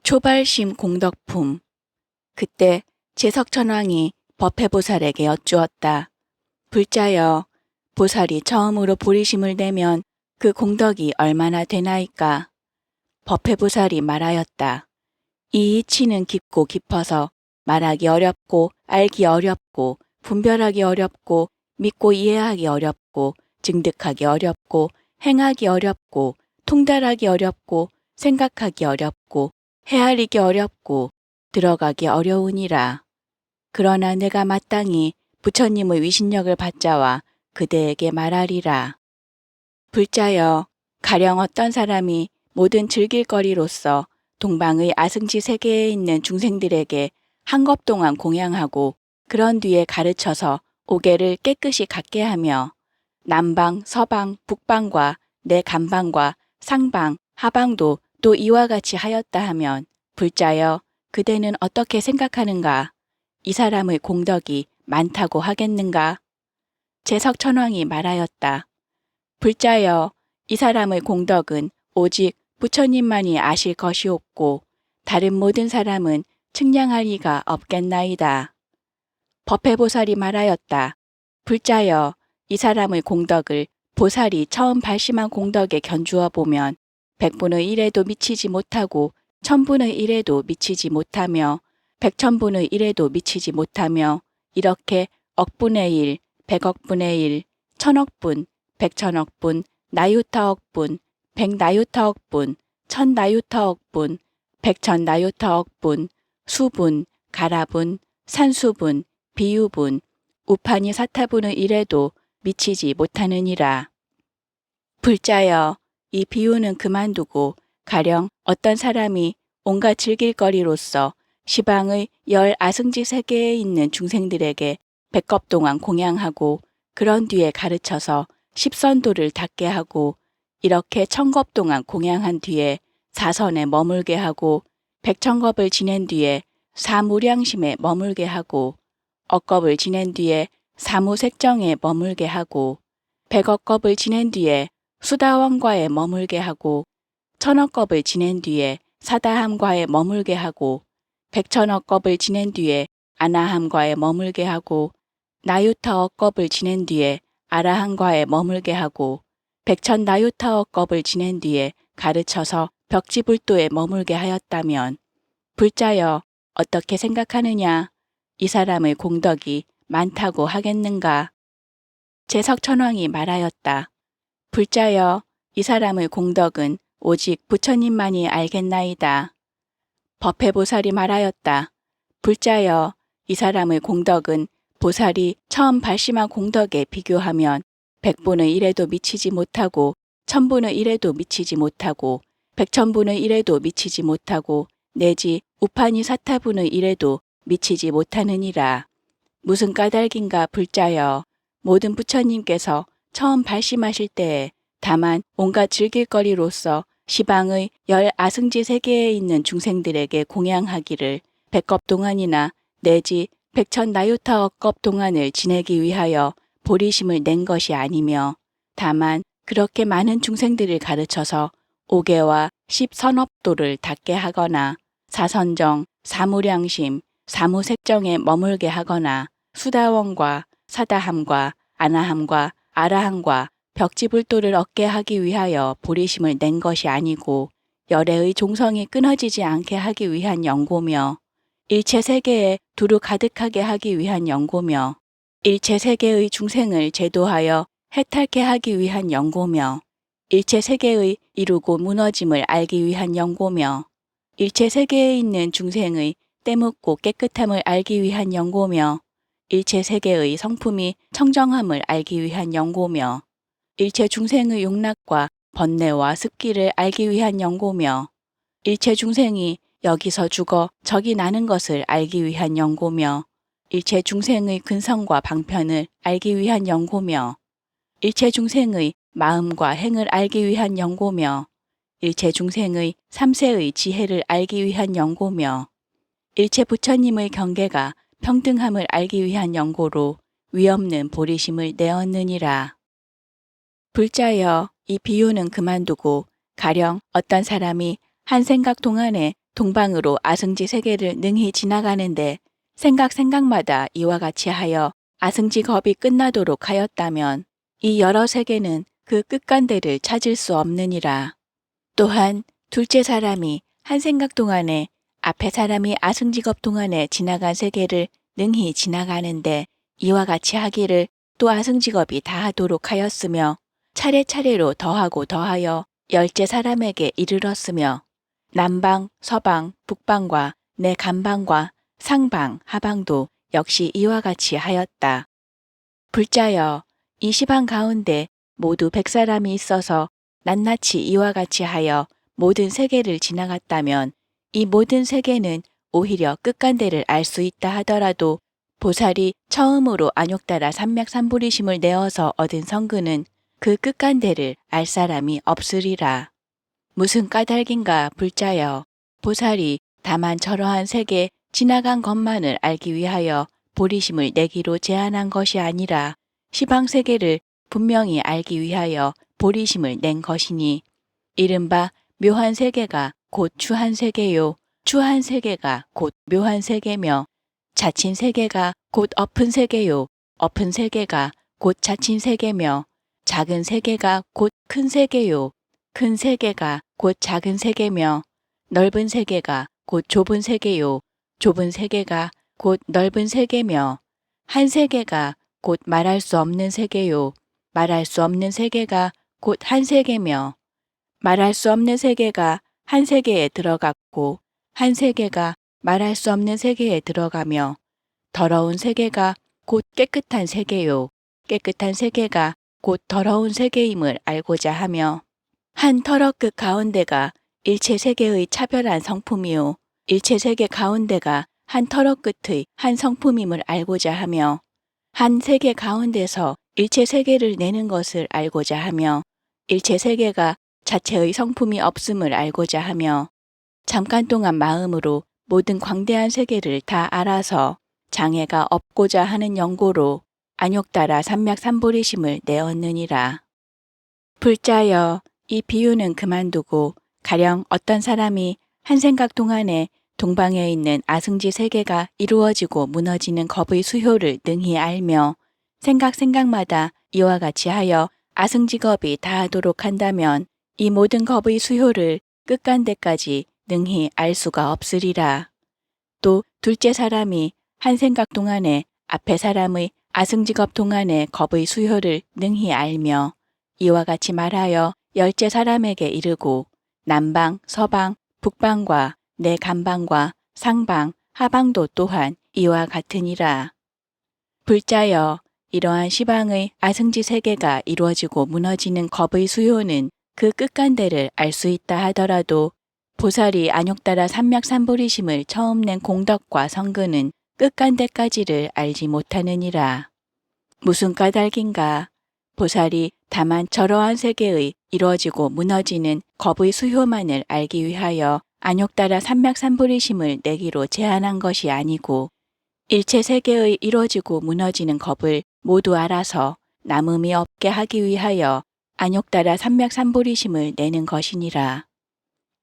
초발심 공덕품. 그때 제석천왕이 법회보살에게 여쭈었다. 불자여, 보살이 처음으로 보리심을 내면 그 공덕이 얼마나 되나이까? 법회보살이 말하였다. 이 이치는 깊고 깊어서 말하기 어렵고 알기 어렵고 분별하기 어렵고 믿고 이해하기 어렵고 증득하기 어렵고 행하기 어렵고 통달하기 어렵고 생각하기 어렵고 헤아리기 어렵고 들어가기 어려우니라. 그러나 내가 마땅히 부처님의 위신력을 받자와 그대에게 말하리라. 불자여, 가령 어떤 사람이 모든 즐길거리로서 동방의 아승지 세계에 있는 중생들에게 한겁 동안 공양하고 그런 뒤에 가르쳐서 오개를 깨끗이 갖게 하며 남방, 서방, 북방과 내 간방과 상방, 하방도 또 이와 같이 하였다 하면 불자여, 그대는 어떻게 생각하는가? 이 사람의 공덕이 많다고 하겠는가? 제석천왕이 말하였다. 불자여, 이 사람의 공덕은 오직 부처님만이 아실 것이 없고 다른 모든 사람은 측량할 리가 없겠나이다. 법회보살이 말하였다. 불자여, 이 사람의 공덕을 보살이 처음 발심한 공덕에 견주어 보면 100분의 1에도 미치지 못하고 1000분의 1에도 미치지 못하며 100,000분의 1에도 미치지 못하며 이렇게 억분의 1, 100억분의 1, 1000억분, 100,000억분, 나유타억분, 100나유타억분, 1000나유타억분, 100,000나유타억분, 수분, 가라분, 산수분, 비유분, 우파니 사타분의 1에도 미치지 못하느니라. 불자여, 이 비유는 그만두고 가령 어떤 사람이 온갖 즐길거리로서 시방의 열 아승지 세계에 있는 중생들에게 100겁 동안 공양하고 그런 뒤에 가르쳐서 십선도를 닦게 하고 이렇게 1000겁 동안 공양한 뒤에 사선에 머물게 하고 100,000겁을 지낸 뒤에 사무량심에 머물게 하고 억겁을 지낸 뒤에 사무색정에 머물게 하고 100억겁을 지낸 뒤에 수다원과에 머물게 하고 1000억겁을 지낸 뒤에 사다함과에 머물게 하고 100,000억겁을 지낸 뒤에 아나함과에 머물게 하고 나유타억겁을 지낸 뒤에 아라함과에 머물게 하고 100,000나유타억겁을 지낸 뒤에 가르쳐서 벽지불도에 머물게 하였다면 불자여, 어떻게 생각하느냐? 이 사람의 공덕이 많다고 하겠는가? 제석천왕이 말하였다. 불자여, 이 사람의 공덕은 오직 부처님만이 알겠나이다. 법회보살이 말하였다. 불자여, 이 사람의 공덕은 보살이 처음 발심한 공덕에 비교하면 100분의 1에도 미치지 못하고 1000분의 1에도 미치지 못하고 100,000분의 1에도 미치지 못하고 내지 우파니 사타분의 1에도 미치지 못하느니라. 무슨 까닭인가 불자여. 모든 부처님께서 처음 발심하실 때에 다만 온갖 즐길거리로서 시방의 열 아승지 세계에 있는 중생들에게 공양하기를 100겁 동안이나 내지 100,000나유타억겁 동안을 지내기 위하여 보리심을 낸 것이 아니며 다만 그렇게 많은 중생들을 가르쳐서 오개와 십선업도를 닦게 하거나 사선정, 사무량심, 사무색정에 머물게 하거나 수다원과 사다함과 아나함과 아라함과 벽지불도를 얻게 하기 위하여 보리심을 낸 것이 아니고 열애의 종성이 끊어지지 않게 하기 위한 연고며 일체 세계에 두루 가득하게 하기 위한 연고며 일체 세계의 중생을 제도하여 해탈케 하기 위한 연고며 일체 세계의 이루고 무너짐을 알기 위한 연고며 일체 세계에 있는 중생의 때묻고 깨끗함을 알기 위한 연고며 일체 세계의 성품이 청정함을 알기 위한 연고며 일체 중생의 용락과 번뇌와 습기를 알기 위한 연고며 일체 중생이 여기서 죽어 적이 나는 것을 알기 위한 연고며 일체 중생의 근성과 방편을 알기 위한 연고며 일체 중생의 마음과 행을 알기 위한 연고며 일체 중생의 삼세의 지혜를 알기 위한 연고며 일체 부처님의 경계가 평등함을 알기 위한 연고로 위없는 보리심을 내었느니라. 불자여, 이 비유는 그만두고 가령 어떤 사람이 한 생각 동안에 동방으로 아승지 세계를 능히 지나가는데 생각마다 이와 같이 하여 아승지 겁이 끝나도록 하였다면 이 여러 세계는 그 끝간대를 찾을 수 없느니라. 또한 둘째 사람이 한 생각 동안에 앞에 사람이 아승지겁 동안에 지나간 세계를 능히 지나가는데 이와 같이 하기를 또 아승지겁이 다하도록 하였으며 차례차례로 더하고 더하여 열째 사람에게 이르렀으며 남방, 서방, 북방과 내 간방과 상방, 하방도 역시 이와 같이 하였다. 불자여, 이 시방 가운데 모두 100사람이 있어서 낱낱이 이와 같이 하여 모든 세계를 지나갔다면 이 모든 세계는 오히려 끝간대를 알 수 있다 하더라도 보살이 처음으로 안욕따라 삼맥삼보리심을 내어서 얻은 성근은 그 끝간대를 알 사람이 없으리라. 무슨 까닭인가 불자여, 보살이 다만 저러한 세계 지나간 것만을 알기 위하여 보리심을 내기로 제안한 것이 아니라 시방세계를 분명히 알기 위하여 보리심을 낸 것이니 이른바 묘한 세계가 곧 추한 세계요, 추한 세계가 곧 묘한 세계며 자친 세계가 곧 엎은 세계요, 엎은 세계가 곧 자친 세계며 작은 세계가 곧 큰 세계요, 큰 세계가 곧 작은 세계며 넓은 세계가 곧 좁은 세계요, 좁은 세계가 곧 넓은 세계며 한 세계가 곧 말할 수 없는 세계요, 말할 수 없는 세계가 곧 한 세계며 말할 수 없는 세계가 한 세계에 들어갔고 한 세계가 말할 수 없는 세계에 들어가며 더러운 세계가 곧 깨끗한 세계요, 깨끗한 세계가 곧 더러운 세계임을 알고자 하며 한 터럭 끝 가운데가 일체 세계의 차별한 성품이요, 일체 세계 가운데가 한 터럭 끝의 한 성품임을 알고자 하며 한 세계 가운데서 일체 세계를 내는 것을 알고자 하며 일체 세계가 자체의 성품이 없음을 알고자 하며 잠깐 동안 마음으로 모든 광대한 세계를 다 알아서 장애가 없고자 하는 연고로 안욕따라 삼맥삼보리심을 내었느니라. 불자여, 이 비유는 그만두고 가령 어떤 사람이 한 생각 동안에 동방에 있는 아승지 세계가 이루어지고 무너지는 겁의 수효를 능히 알며 생각마다 이와 같이 하여 아승지겁이 다하도록 한다면 이 모든 겁의 수효를 끝간대까지 능히 알 수가 없으리라. 또 둘째 사람이 한 생각 동안에 앞에 사람의 아승지겁 동안의 겁의 수효를 능히 알며 이와 같이 말하여 열째 사람에게 이르고 남방, 서방, 북방과 내 간방과 상방, 하방도 또한 이와 같으니라. 불자여, 이러한 시방의 아승지 세계가 이루어지고 무너지는 겁의 수요는 그 끝간대를 알 수 있다 하더라도 보살이 안욕따라 삼맥삼보리심을 처음 낸 공덕과 성근은 끝간대까지를 알지 못하느니라. 무슨 까닭인가? 보살이 다만 저러한 세계의 이루어지고 무너지는 겁의 수효만을 알기 위하여 안욕따라 삼맥삼보리심을 내기로 제안한 것이 아니고 일체 세계의 이루어지고 무너지는 겁을 모두 알아서 남음이 없게 하기 위하여 안욕따라 삼맥삼보리심을 내는 것이니라.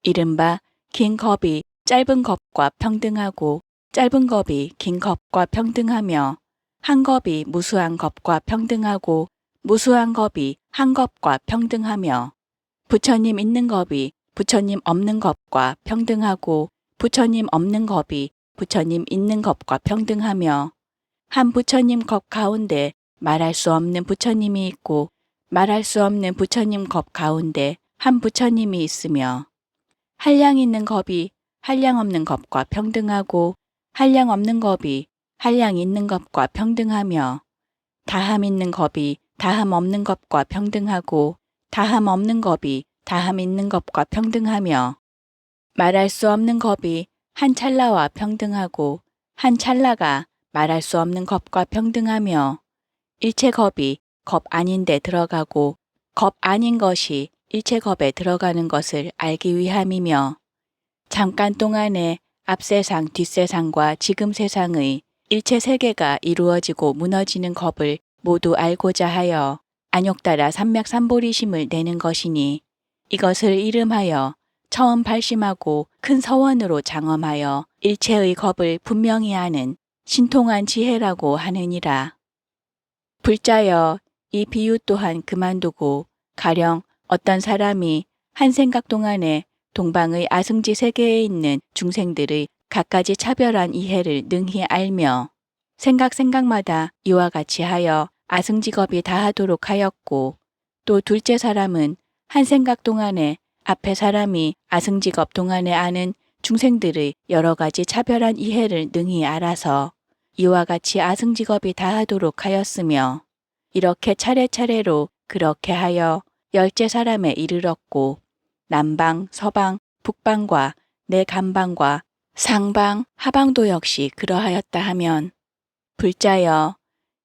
이른바 긴 겁이 짧은 겁과 평등하고 짧은 겁이 긴 겁과 평등하며 한 겁이 무수한 겁과 평등하고 무수한 겁이 한 겁과 평등하며 부처님 있는 겁이 부처님 없는 겁과 평등하고 부처님 없는 겁이 부처님 있는 겁과 평등하며 한 부처님 겁 가운데 말할 수 없는 부처님이 있고 말할 수 없는 부처님 겁 가운데 한 부처님이 있으며 한량 있는 겁이 한량 없는 겁과 평등하고 한량 없는 겁이 한량 있는 겁과 평등하며 다함 있는 겁이 다함 없는 겁과 평등하고 다함 없는 겁이 다함 있는 겁과 평등하며 말할 수 없는 겁이 한 찰나와 평등하고 한 찰나가 말할 수 없는 겁과 평등하며 일체 겁이 겁 아닌 데 들어가고 겁 아닌 것이 일체 겁에 들어가는 것을 알기 위함이며 잠깐 동안에 앞세상 뒷세상과 지금 세상의 일체 세계가 이루어지고 무너지는 겁을 모두 알고자 하여 안욕따라 삼맥삼보리심을 내는 것이니 이것을 이름하여 처음 발심하고 큰 서원으로 장엄하여 일체의 겁을 분명히 아는 신통한 지혜라고 하느니라. 불자여 이 비유 또한 그만두고 가령 어떤 사람이 한 생각 동안에 동방의 아승지 세계에 있는 중생들의 갖가지 차별한 이해를 능히 알며 생각마다 이와 같이 하여 아승직업이 다하도록 하였고, 또 둘째 사람은 한 생각 동안에 앞에 사람이 아승직업 동안에 아는 중생들의 여러 가지 차별한 이해를 능히 알아서 이와 같이 아승직업이 다하도록 하였으며, 이렇게 차례차례로 그렇게 하여 열째 사람에 이르렀고, 남방, 서방, 북방과 내 간방과 상방, 하방도 역시 그러하였다 하면, 불자여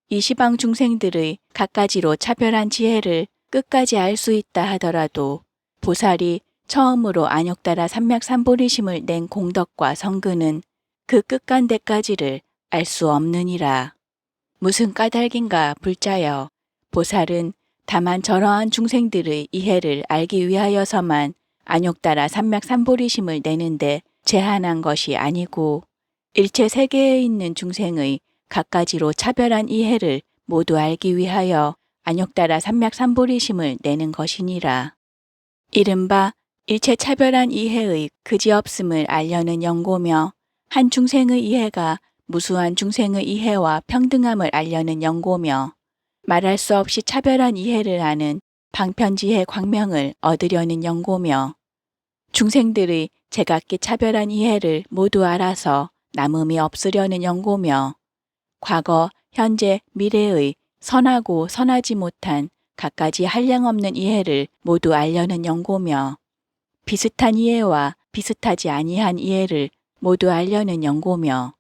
이 시방 중생들의 갖가지로 차별한 지혜를 끝까지 알 수 있다 하더라도 보살이 처음으로 안욕따라 삼맥삼보리심을 낸 공덕과 성근은 그 끝간데까지를 알 수 없느니라. 무슨 까닭인가 불자여, 보살은 다만 저러한 중생들의 이해를 알기 위하여서만 안욕따라 삼맥삼보리심을 내는데 제한한 것이 아니고, 일체 세계에 있는 중생의 갖가지로 차별한 이해를 모두 알기 위하여 안욕따라 삼맥삼보리심을 내는 것이니라. 이른바 일체 차별한 이해의 그지없음을 알려는 연고며, 한 중생의 이해가 무수한 중생의 이해와 평등함을 알려는 연고며, 말할 수 없이 차별한 이해를 아는 방편지혜 광명을 얻으려는 연고며, 중생들의 제각기 차별한 이해를 모두 알아서 남음이 없으려는 연고며, 과거, 현재, 미래의 선하고 선하지 못한 갖가지 한량없는 이해를 모두 알려는 연고며, 비슷한 이해와 비슷하지 아니한 이해를 모두 알려는 연고며,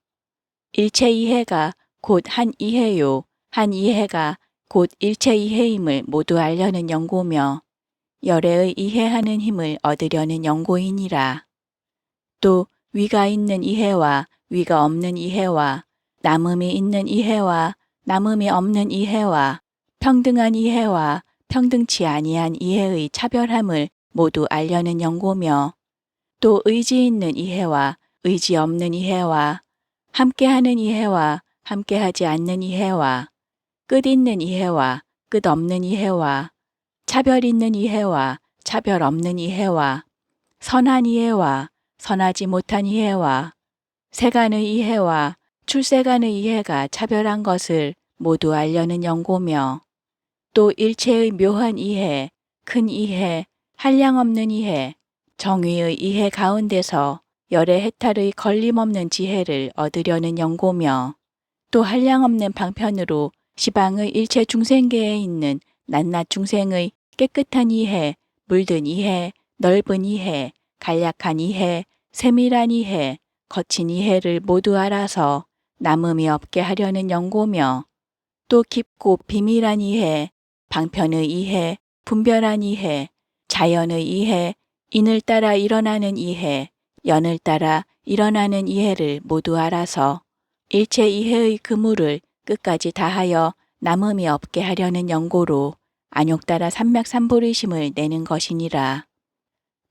일체 이해가 곧 한 이해요, 한 이해가 곧 일체 이해임을 모두 알려는 연고며, 열애의 이해하는 힘을 얻으려는 연고이니라. 또 위가 있는 이해와 위가 없는 이해와 남음이 있는 이해와 남음이 없는 이해와 평등한 이해와 평등치 아니한 이해의 차별함을 모두 알려는 연고며, 또 의지 있는 이해와 의지 없는 이해와 함께하는 이해와 함께하지 않는 이해와 끝 있는 이해와 끝 없는 이해와 차별 있는 이해와 차별 없는 이해와 선한 이해와 선하지 못한 이해와 세간의 이해와 출세간의 이해가 차별한 것을 모두 알려는 연고며, 또 일체의 묘한 이해, 큰 이해, 한량없는 이해, 정의의 이해 가운데서 열의 해탈의 걸림없는 지혜를 얻으려는 연고며, 또 한량없는 방편으로 시방의 일체 중생계에 있는 낱낱 중생의 깨끗한 이해, 물든 이해, 넓은 이해, 간략한 이해, 세밀한 이해, 거친 이해를 모두 알아서 남음이 없게 하려는 연고며, 또 깊고 비밀한 이해, 방편의 이해, 분별한 이해, 자연의 이해, 인을 따라 일어나는 이해, 연을 따라 일어나는 이해를 모두 알아서 일체 이해의 그물을 끝까지 다하여 남음이 없게 하려는 연고로 안욕따라 삼맥삼보리심을 내는 것이니라.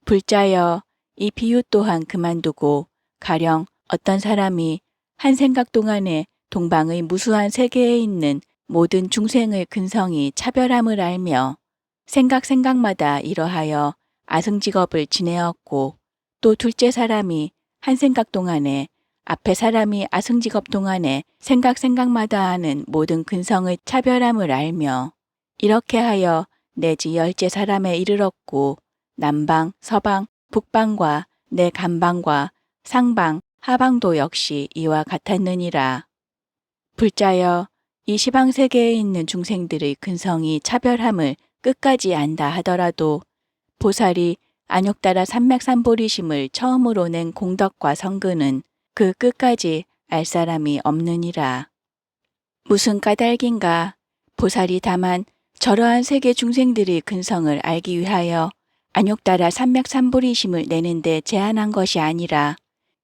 불자여 이 비유 또한 그만두고 가령 어떤 사람이 한 생각 동안에 동방의 무수한 세계에 있는 모든 중생의 근성이 차별함을 알며 생각마다 이러하여 아승직업을 지내었고, 또 둘째 사람이 한 생각 동안에 앞에 사람이 아승직업 동안에 생각마다 아는 모든 근성의 차별함을 알며 이렇게 하여 내지 열째 사람에 이르렀고, 남방, 서방, 북방과 내 간방과 상방, 하방도 역시 이와 같았느니라. 불자여 이 시방세계에 있는 중생들의 근성이 차별함을 끝까지 안다 하더라도 보살이 안욕따라 삼맥삼보리심을 처음으로 낸 공덕과 성근은 그 끝까지 알 사람이 없느니라. 무슨 까닭인가? 보살이 다만 저러한 세계 중생들의 근성을 알기 위하여 안욕따라 삼맥삼보리심을 내는데 제한한 것이 아니라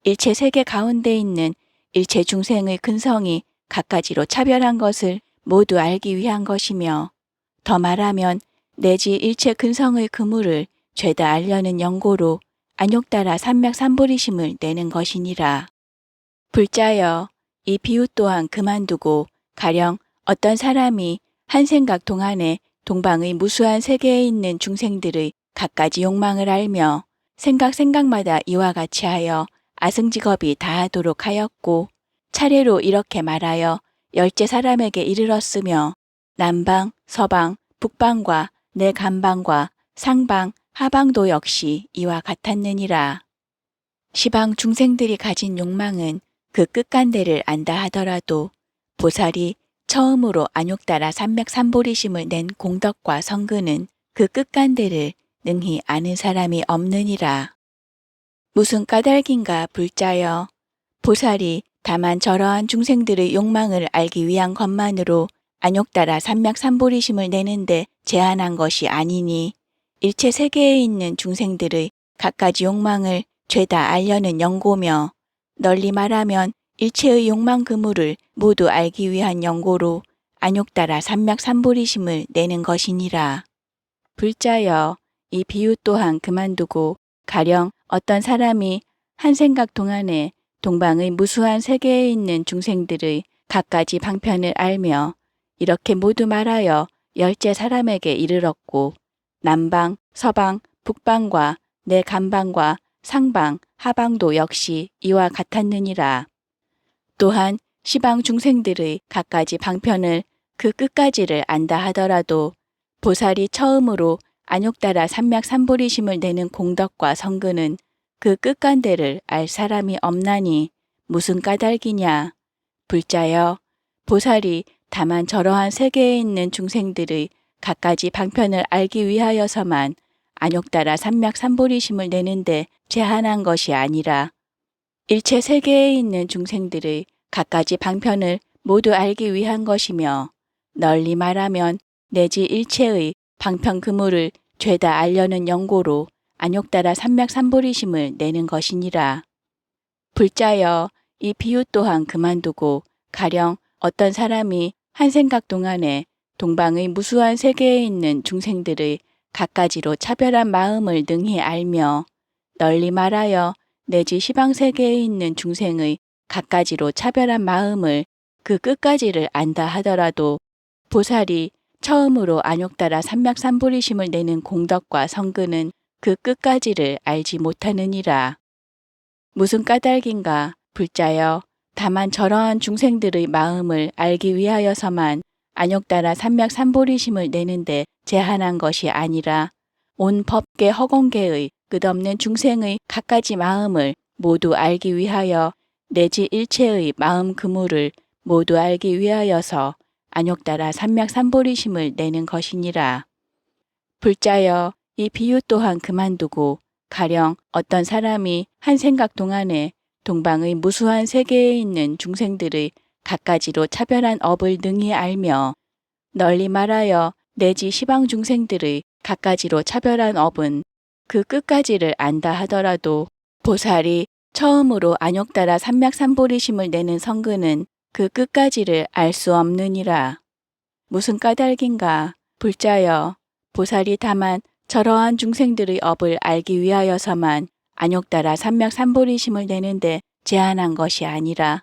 일체 세계 가운데 있는 일체 중생의 근성이 갖가지로 차별한 것을 모두 알기 위한 것이며, 더 말하면 내지 일체 근성의 그물을 죄다 알려는 연고로 안욕 따라 삼맥삼보리심을 내는 것이니라. 불자여, 이 비유 또한 그만두고 가령 어떤 사람이 한 생각 동안에 동방의 무수한 세계에 있는 중생들의 갖가지 욕망을 알며 생각마다 이와 같이 하여 아승직업이 다하도록 하였고 차례로 이렇게 말하여 열째 사람에게 이르렀으며 남방, 서방, 북방과 내 간방과 상방, 하방도 역시 이와 같았느니라. 시방 중생들이 가진 욕망은 그 끝간대를 안다 하더라도 보살이 처음으로 안욕 따라 삼맥삼보리심을 낸 공덕과 성근은 그 끝간대를 능히 아는 사람이 없느니라. 무슨 까닭인가 불자여. 보살이 다만 저러한 중생들의 욕망을 알기 위한 것만으로 안욕 따라 삼맥삼보리심을 내는데 제한한 것이 아니니 일체 세계에 있는 중생들의 갖가지 욕망을 죄다 알려는 연고며 널리 말하면 일체의 욕망 그물을 모두 알기 위한 연고로 안욕 따라 삼맥삼보리심을 내는 것이니라. 불자여, 이 비유 또한 그만두고 가령 어떤 사람이 한 생각 동안에 동방의 무수한 세계에 있는 중생들의 갖가지 방편을 알며 이렇게 모두 말하여 열째 사람에게 이르렀고 남방, 서방, 북방과 내 간방과 상방, 하방도 역시 이와 같았느니라. 또한 시방 중생들의 갖가지 방편을 그 끝까지를 안다 하더라도 보살이 처음으로 안욕 따라 삼맥삼보리심을 내는 공덕과 성근은 그 끝간대를 알 사람이 없나니 무슨 까닭이냐. 불자여, 보살이 다만 저러한 세계에 있는 중생들의 갖가지 방편을 알기 위하여서만 안욕 따라 삼맥삼보리심을 내는데 제한한 것이 아니라 일체 세계에 있는 중생들의 갖가지 방편을 모두 알기 위한 것이며 널리 말하면 내지 일체의 방편 그물을 죄다 알려는 연고로 안욕 따라 삼맥삼보리심을 내는 것이니라. 불자여, 이 비유 또한 그만두고 가령 어떤 사람이 한 생각 동안에 동방의 무수한 세계에 있는 중생들의 갖가지로 차별한 마음을 능히 알며 널리 말하여 내지 시방세계에 있는 중생의 갖가지로 차별한 마음을 그 끝까지를 안다 하더라도 보살이 처음으로 안욕 따라 삼맥삼보리심을 내는 공덕과 성근은 그 끝까지를 알지 못하느니라. 무슨 까닭인가 불자여. 다만 저러한 중생들의 마음을 알기 위하여서만 안욕 따라 삼맥삼보리심을 내는데 제한한 것이 아니라 온 법계 허공계의 끝없는 중생의 갖가지 마음을 모두 알기 위하여 내지 일체의 마음 그물을 모두 알기 위하여서 안욕 따라 삼맥삼보리심을 내는 것이니라. 불자여, 이 비유 또한 그만두고 가령 어떤 사람이 한 생각 동안에 동방의 무수한 세계에 있는 중생들의 갖가지로 차별한 업을 능히 알며 널리 말하여 내지 시방 중생들의 갖가지로 차별한 업은 그 끝까지를 안다 하더라도 보살이 처음으로 안욕 따라 삼맥삼보리심을 내는 성근은 그 끝까지를 알 수 없느니라. 무슨 까닭인가 불자여. 보살이 다만 저러한 중생들의 업을 알기 위하여서만 안욕 따라 삼맥삼보리심을 내는데 제한한 것이 아니라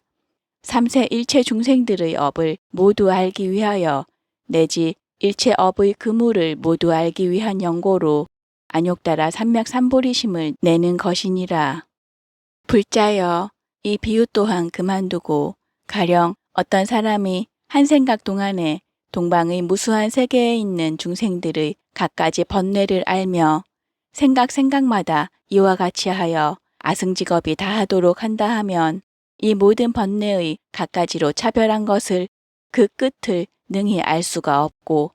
삼세 일체 중생들의 업을 모두 알기 위하여 내지 일체 업의 그물을 모두 알기 위한 연고로 안욕 따라 삼맥삼보리심을 내는 것이니라. 불자여, 이 비유 또한 그만두고 가령 어떤 사람이 한 생각 동안에 동방의 무수한 세계에 있는 중생들의 갖가지 번뇌를 알며 생각마다 이와 같이 하여 아승직업이 다하도록 한다 하면 이 모든 번뇌의 갖가지로 차별한 것을 그 끝을 능히 알 수가 없고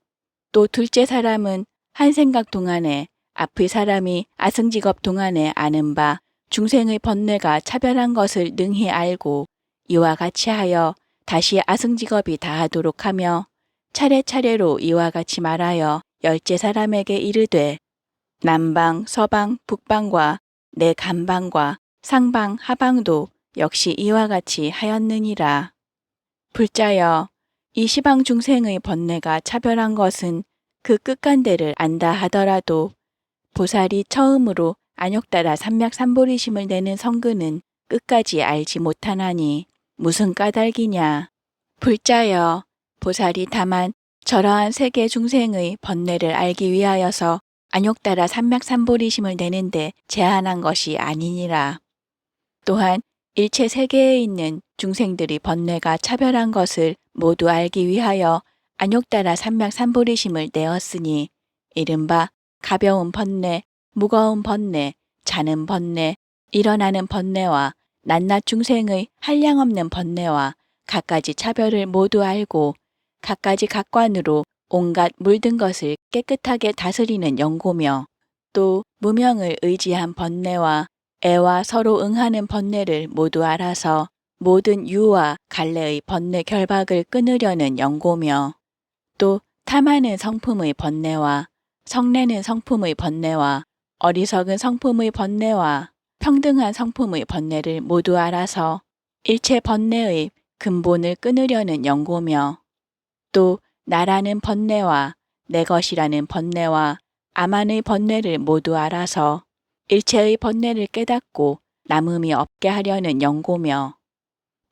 또 둘째 사람은 한 생각 동안에 앞의 사람이 아승직업 동안에 아는 바 중생의 번뇌가 차별한 것을 능히 알고 이와 같이 하여 다시 아승직업이 다하도록 하며 차례차례로 이와 같이 말하여 열째 사람에게 이르되 남방, 서방, 북방과 내 간방과 상방, 하방도 역시 이와 같이 하였느니라. 불자여, 이 시방 중생의 번뇌가 차별한 것은 그 끝간대를 안다 하더라도 보살이 처음으로 안욕 따라 삼맥삼보리심을 내는 성근은 끝까지 알지 못하나니 무슨 까닭이냐. 불자여, 보살이 다만 저러한 세계 중생의 번뇌를 알기 위하여서 안욕 따라 삼맥삼보리심을 내는데 제한한 것이 아니니라. 또한 일체 세계에 있는 중생들이 번뇌가 차별한 것을 모두 알기 위하여 안욕 따라 삼맥삼보리심을 내었으니 이른바 가벼운 번뇌, 무거운 번뇌, 자는 번뇌, 일어나는 번뇌와 낱낱 중생의 한량없는 번뇌와 갖가지 차별을 모두 알고 갖가지 각관으로 온갖 물든 것을 깨끗하게 다스리는 연고며 또 무명을 의지한 번뇌와 애와 서로 응하는 번뇌를 모두 알아서 모든 유와 갈래의 번뇌 결박을 끊으려는 연고며 또 탐하는 성품의 번뇌와 성내는 성품의 번뇌와 어리석은 성품의 번뇌와 평등한 성품의 번뇌를 모두 알아서 일체 번뇌의 근본을 끊으려는 연고며 또 나라는 번뇌와 내 것이라는 번뇌와 아만의 번뇌를 모두 알아서 일체의 번뇌를 깨닫고 남음이 없게 하려는 연고며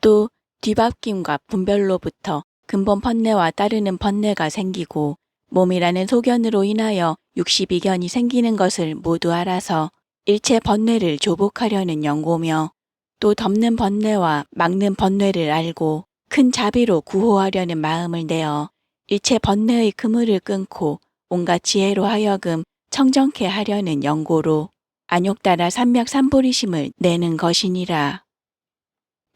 또 뒤바뀜과 분별로부터 근본 번뇌와 따르는 번뇌가 생기고 몸이라는 소견으로 인하여 육십이견이 생기는 것을 모두 알아서 일체 번뇌를 조복하려는 연고며 또 덮는 번뇌와 막는 번뇌를 알고 큰 자비로 구호하려는 마음을 내어 일체 번뇌의 그물을 끊고 온갖 지혜로 하여금 청정케 하려는 연고로 안욕 따라 삼맥삼보리심을 내는 것이니라.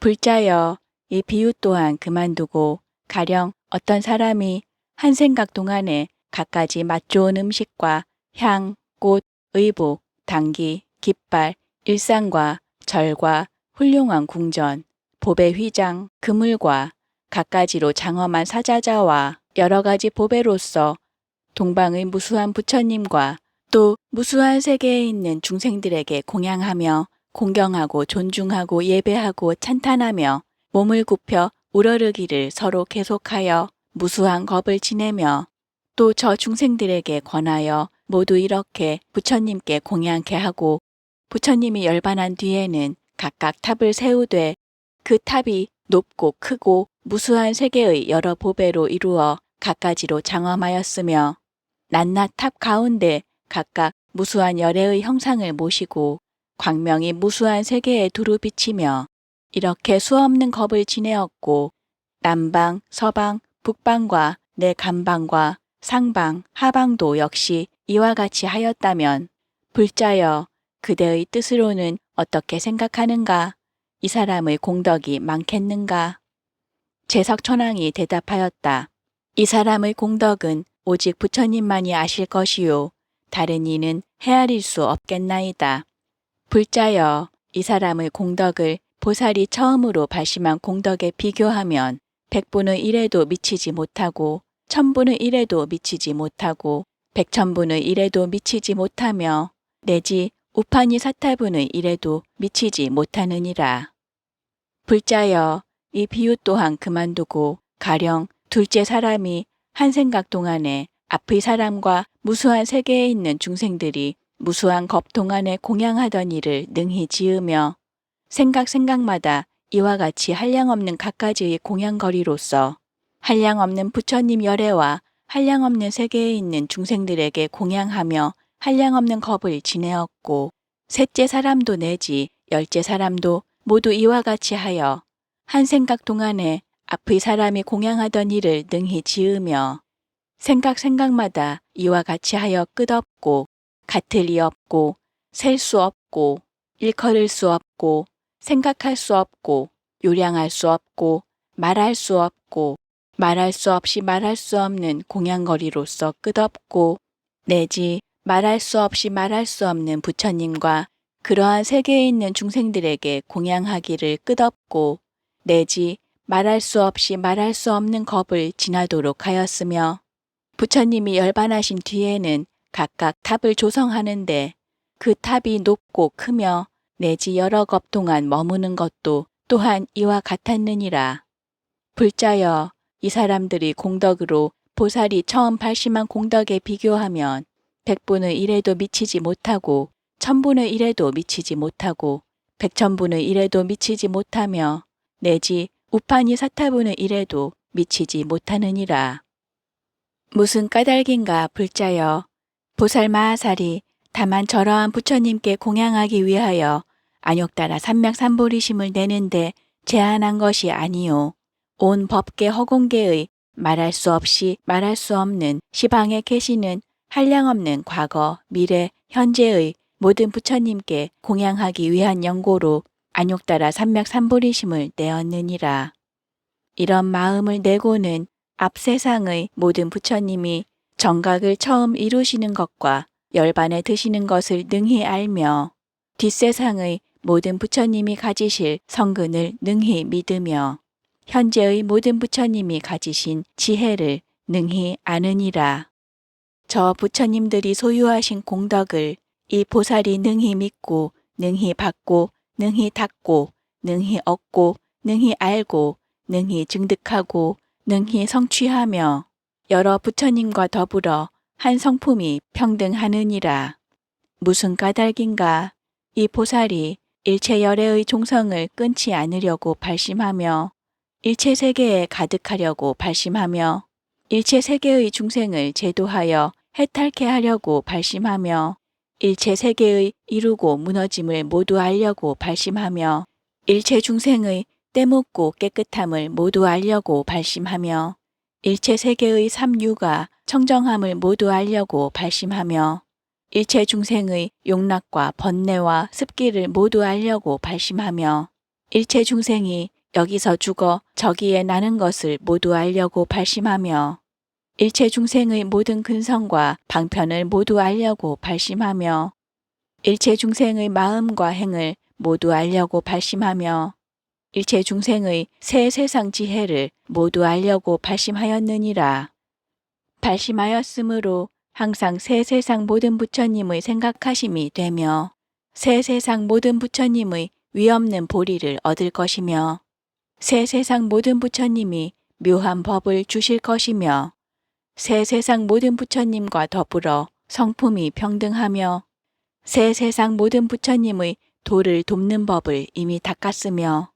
불자여, 이 비유 또한 그만두고 가령 어떤 사람이 한 생각 동안에 갖가지 맛 좋은 음식과 향, 꽃, 의복, 당기, 깃발, 일상과 절과 훌륭한 궁전, 보배 휘장, 그물과 갖가지로 장엄한 사자자와 여러 가지 보배로서 동방의 무수한 부처님과 또 무수한 세계에 있는 중생들에게 공양하며 공경하고 존중하고 예배하고 찬탄하며 몸을 굽혀 우러르기를 서로 계속하여 무수한 겁을 지내며 또 저 중생들에게 권하여 모두 이렇게 부처님께 공양케 하고 부처님이 열반한 뒤에는 각각 탑을 세우되 그 탑이 높고 크고 무수한 세계의 여러 보배로 이루어 갖가지로 장엄하였으며 낱낱 탑 가운데 각각 무수한 열애의 형상을 모시고 광명이 무수한 세계에 두루 비치며 이렇게 수없는 겁을 지내었고 남방, 서방, 북방과 내 간방과 상방, 하방도 역시 이와 같이 하였다면 불자여 그대의 뜻으로는 어떻게 생각하는가? 이 사람의 공덕이 많겠는가? 제석천왕이 대답하였다. 이 사람의 공덕은 오직 부처님만이 아실 것이요 다른 이는 헤아릴 수 없겠나이다. 불자여, 이 사람의 공덕을 보살이 처음으로 발심한 공덕에 비교하면 100분의 1에도 미치지 못하고 1000분의 1에도 미치지 못하고 100,000분의 1에도 미치지 못하며 내지 우파니 사타분의 1에도 미치지 못하느니라. 불자여, 이 비유 또한 그만두고 가령 둘째 사람이 한 생각 동안에 앞의 사람과 무수한 세계에 있는 중생들이 무수한 겁 동안에 공양하던 일을 능히 지으며 생각마다 이와 같이 한량없는 갖가지의 공양거리로서 한량없는 부처님 열애와 한량없는 세계에 있는 중생들에게 공양하며 한량없는 겁을 지내었고 셋째 사람도 내지 열째 사람도 모두 이와 같이 하여 한 생각 동안에 앞의 사람이 공양하던 일을 능히 지으며 생각마다 이와 같이 하여 끝없고 같을 리 없고 셀 수 없고 일컬을 수 없고 생각할 수 없고 요량할 수 없고 말할 수 없고 말할 수 없이 말할 수 없는 공양거리로서 끝없고 내지 말할 수 없이 말할 수 없는 부처님과 그러한 세계에 있는 중생들에게 공양하기를 끝없고 내지 말할 수 없이 말할 수 없는 겁을 지나도록 하였으며 부처님이 열반하신 뒤에는 각각 탑을 조성하는데 그 탑이 높고 크며 내지 여러 겁 동안 머무는 것도 또한 이와 같았느니라. 불자여, 이 사람들이 공덕으로 보살이 처음 발심한 공덕에 비교하면 100분의 1에도 미치지 못하고 천분의 1에도 미치지 못하고 백천분의 1에도 미치지 못하며 내지 우파니 사타분의 1에도 미치지 못하느니라. 무슨 까닭인가 불자여. 보살마하살이 다만 저러한 부처님께 공양하기 위하여 안욕따라 삼맥삼보리심을 내는데 제한한 것이 아니요. 온 법계 허공계의 말할 수 없이 말할 수 없는 시방에 계시는 한량없는 과거, 미래, 현재의 모든 부처님께 공양하기 위한 연고로 안욕따라 삼맥삼보리심을 내었느니라. 이런 마음을 내고는 앞 세상의 모든 부처님이 정각을 처음 이루시는 것과 열반에 드시는 것을 능히 알며 뒷세상의 모든 부처님이 가지실 성근을 능히 믿으며 현재의 모든 부처님이 가지신 지혜를 능히 아느니라. 저 부처님들이 소유하신 공덕을 이 보살이 능히 믿고 능히 받고 능히 닦고 능히 얻고 능히 알고 능히 증득하고 능히 성취하며 여러 부처님과 더불어 한 성품이 평등하느니라. 무슨 까닭인가? 이 보살이 일체 열애의 종성을 끊지 않으려고 발심하며 일체 세계에 가득하려고 발심하며 일체 세계의 중생을 제도하여 해탈케 하려고 발심하며 일체 세계의 이루고 무너짐을 모두 알려고 발심하며 일체 중생의 때묻고 깨끗함을 모두 알려고 발심하며 일체 세계의 삼유가 청정함을 모두 알려고 발심하며 일체 중생의 용락과 번뇌와 습기를 모두 알려고 발심하며 일체 중생이 여기서 죽어 저기에 나는 것을 모두 알려고 발심하며 일체 중생의 모든 근성과 방편을 모두 알려고 발심하며 일체 중생의 마음과 행을 모두 알려고 발심하며 일체 중생의 새 세상 지혜를 모두 알려고 발심하였느니라. 발심하였으므로 항상 새 세상 모든 부처님의 생각하심이 되며 새 세상 모든 부처님의 위없는 보리를 얻을 것이며 새 세상 모든 부처님이 묘한 법을 주실 것이며 새 세상 모든 부처님과 더불어 성품이 평등하며 새 세상 모든 부처님의 도를 돕는 법을 이미 닦았으며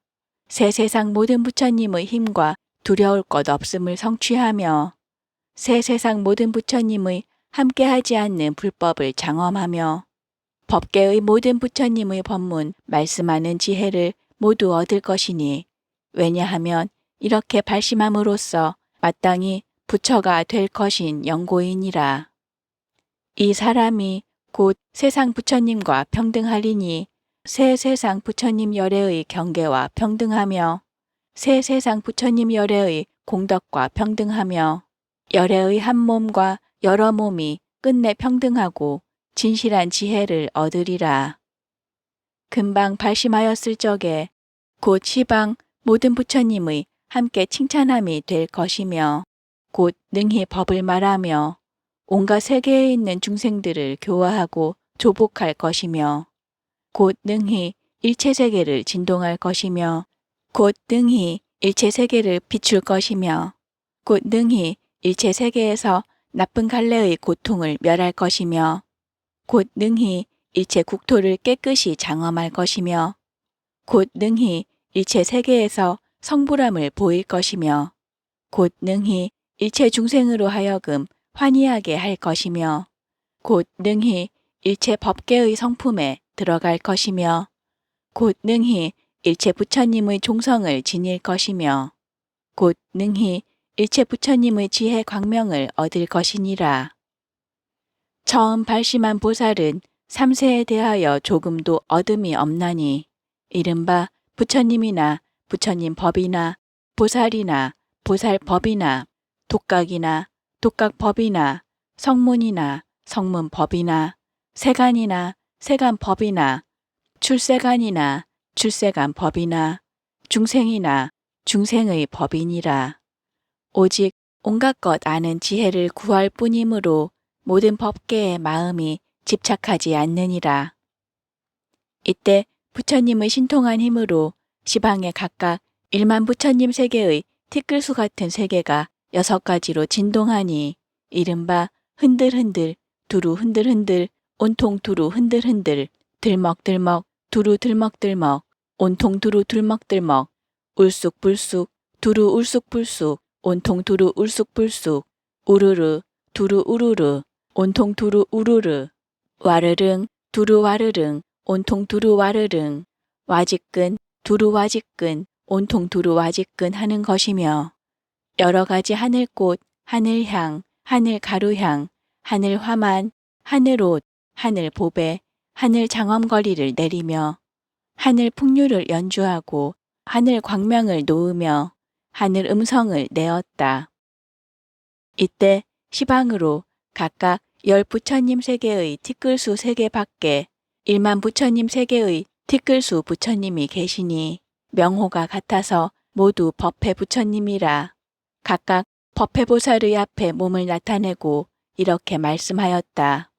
새 세상 모든 부처님의 힘과 두려울 것 없음을 성취하며 새 세상 모든 부처님의 함께하지 않는 불법을 장엄하며 법계의 모든 부처님의 법문 말씀하는 지혜를 모두 얻을 것이니 왜냐하면 이렇게 발심함으로써 마땅히 부처가 될 것인 연고이니라. 이 사람이 곧 세상 부처님과 평등하리니 새 세상 부처님 열애의 경계와 평등하며 새 세상 부처님 열애의 공덕과 평등하며 열애의 한 몸과 여러 몸이 끝내 평등하고 진실한 지혜를 얻으리라. 금방 발심하였을 적에 곧 시방 모든 부처님의 함께 칭찬함이 될 것이며 곧 능히 법을 말하며 온갖 세계에 있는 중생들을 교화하고 조복할 것이며 곧 능히 일체 세계를 진동할 것이며 곧 능히 일체 세계를 비출 것이며 곧 능히 일체 세계에서 나쁜 갈래의 고통을 멸할 것이며 곧 능히 일체 국토를 깨끗이 장엄할 것이며 곧 능히 일체 세계에서 성불함을 보일 것이며 곧 능히 일체 중생으로 하여금 환희하게 할 것이며 곧 능히 일체 법계의 성품에 들어갈 것이며 곧 능히 일체 부처님의 종성을 지닐 것이며 곧 능히 일체 부처님의 지혜 광명을 얻을 것이니라. 처음 발심한 보살은 삼세에 대하여 조금도 얻음이 없나니 이른바 부처님이나 부처님 법이나 보살이나 보살법이나 독각이나 독각법이나 성문이나 성문법이나 세간이나 세간법이나 출세간이나 출세간법이나 중생이나 중생의 법이니라. 오직 온갖 것 아는 지혜를 구할 뿐이므로 모든 법계의 마음이 집착하지 않느니라. 이때 부처님의 신통한 힘으로 시방에 각각 1만 부처님 세계의 티끌수 같은 세계가 6가지로 진동하니 이른바 흔들흔들 두루 흔들흔들 온통 두루 흔들흔들 들먹들먹 두루 들먹들먹 온통 두루 들먹들먹 울쑥불쑥 두루 울쑥불쑥 온통 두루 울쑥불쑥 우르르 두루 우르르 온통 두루 우르르 와르릉 두루 와르릉 온통 두루 와르릉 와지끈 두루 와지끈 온통 두루 와지끈 하는 것이며 여러 가지 하늘꽃, 하늘향, 하늘가루향, 하늘화만, 하늘옷, 하늘보배, 하늘장엄거리를 내리며 하늘 풍류를 연주하고 하늘 광명을 놓으며 하늘 음성을 내었다. 이때 시방으로 각각 10 부처님 세계의 티끌수 세계 밖에 1만 부처님 세계의 티끌수 부처님이 계시니 명호가 같아서 모두 법회 부처님이라. 각각 법회보살의 앞에 몸을 나타내고 이렇게 말씀하였다.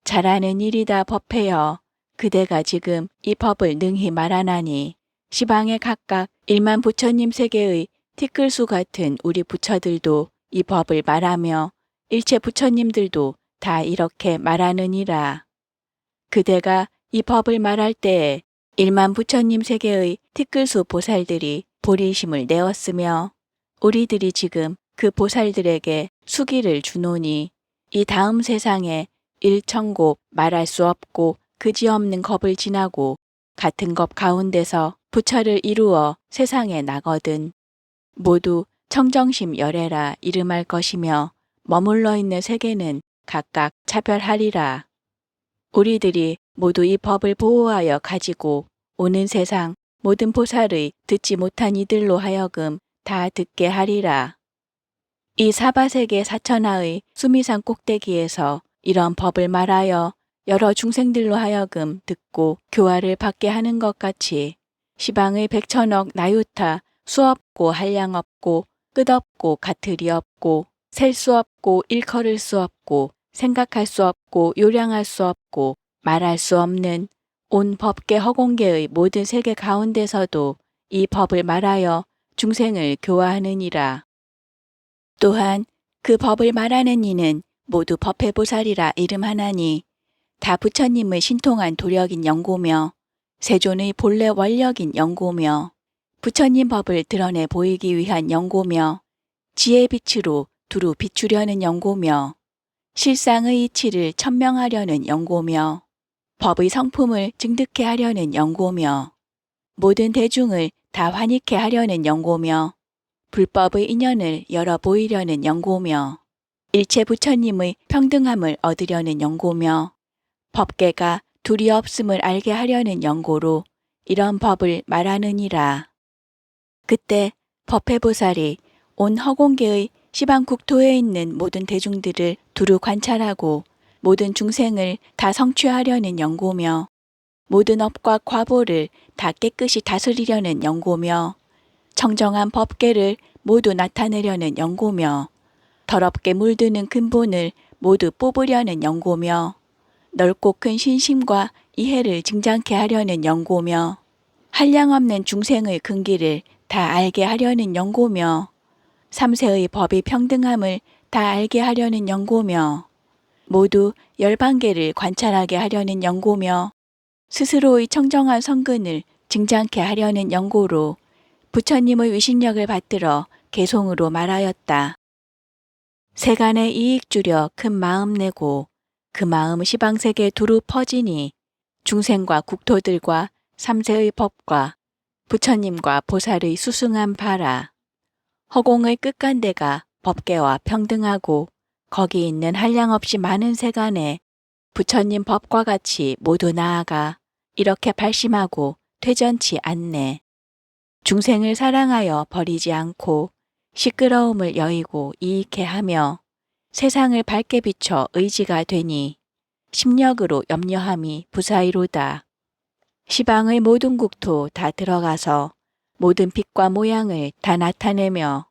잘하는 일이다 법회여. 그대가 지금 이 법을 능히 말하나니 시방에 각각 1만 부처님 세계의 티끌수 같은 우리 부처들도 이 법을 말하며 일체 부처님들도 다 이렇게 말하느니라. 그대가 이 법을 말할 때에 1만 부처님 세계의 티끌수 보살들이 보리심을 내었으며 우리들이 지금 그 보살들에게 수기를 주노니 이 다음 세상에 일천곱 말할 수 없고 그지없는 겁을 지나고 같은 겁 가운데서 부처를 이루어 세상에 나거든 모두 청정심 열애라 이름할 것이며 머물러 있는 세계는 각각 차별하리라. 우리들이 모두 이 법을 보호하여 가지고 오는 세상 모든 보살의 듣지 못한 이들로 하여금 다 듣게 하리라. 이 사바세계 사천하의 수미산 꼭대기에서 이런 법을 말하여 여러 중생들로 하여금 듣고 교화를 받게 하는 것 같이 시방의 백천억 나유타 수없고 한량없고 끝없고 가틀이 없고 셀 수 없고 일컬을 수 없고 생각할 수 없고 요량할 수 없고 말할 수 없는 온 법계 허공계의 모든 세계 가운데서도 이 법을 말하여 중생을 교화하느니라. 또한 그 법을 말하는 이는 모두 법회보살이라 이름하나니 다 부처님의 신통한 도력인 영고며 세존의 본래 원력인 영고며 부처님 법을 드러내 보이기 위한 영고며 지혜 빛으로 두루 비추려는 영고며 실상의 이치를 천명하려는 영고며 법의 성품을 증득해 하려는 영고며 모든 대중을 다 환희케 하려는 영고며 불법의 인연을 열어 보이려는 영고며 일체 부처님의 평등함을 얻으려는 영고며 법계가 둘이 없음을 알게 하려는 영고로 이런 법을 말하느니라. 그때 법회보살이 온 허공계의 시방국토에 있는 모든 대중들을 두루 관찰하고 모든 중생을 다 성취하려는 영고며 모든 업과 과보를 다 깨끗이 다스리려는 영고며 청정한 법계를 모두 나타내려는 영고며 더럽게 물드는 근본을 모두 뽑으려는 영고며 넓고 큰 신심과 이해를 증장케 하려는 영고며 한량없는 중생의 근기를 다 알게 하려는 영고며 삼세의 법의 평등함을 다 알게 하려는 영고며 모두 열반계를 관찰하게 하려는 영고며 스스로의 청정한 성근을 증장케 하려는 영고로 부처님의 위신력을 받들어 개송으로 말하였다. 세간의 이익 주려 큰 마음 내고 그 마음 시방세계 두루 퍼지니 중생과 국토들과 삼세의 법과 부처님과 보살의 수승한 바라. 허공의 끝간대가 법계와 평등하고 거기 있는 한량없이 많은 세간에 부처님 법과 같이 모두 나아가 이렇게 발심하고 퇴전치 않네. 중생을 사랑하여 버리지 않고 시끄러움을 여의고 이익해 하며 세상을 밝게 비춰 의지가 되니 심력으로 염려함이 부사이로다. 시방의 모든 국토 다 들어가서 모든 빛과 모양을 다 나타내며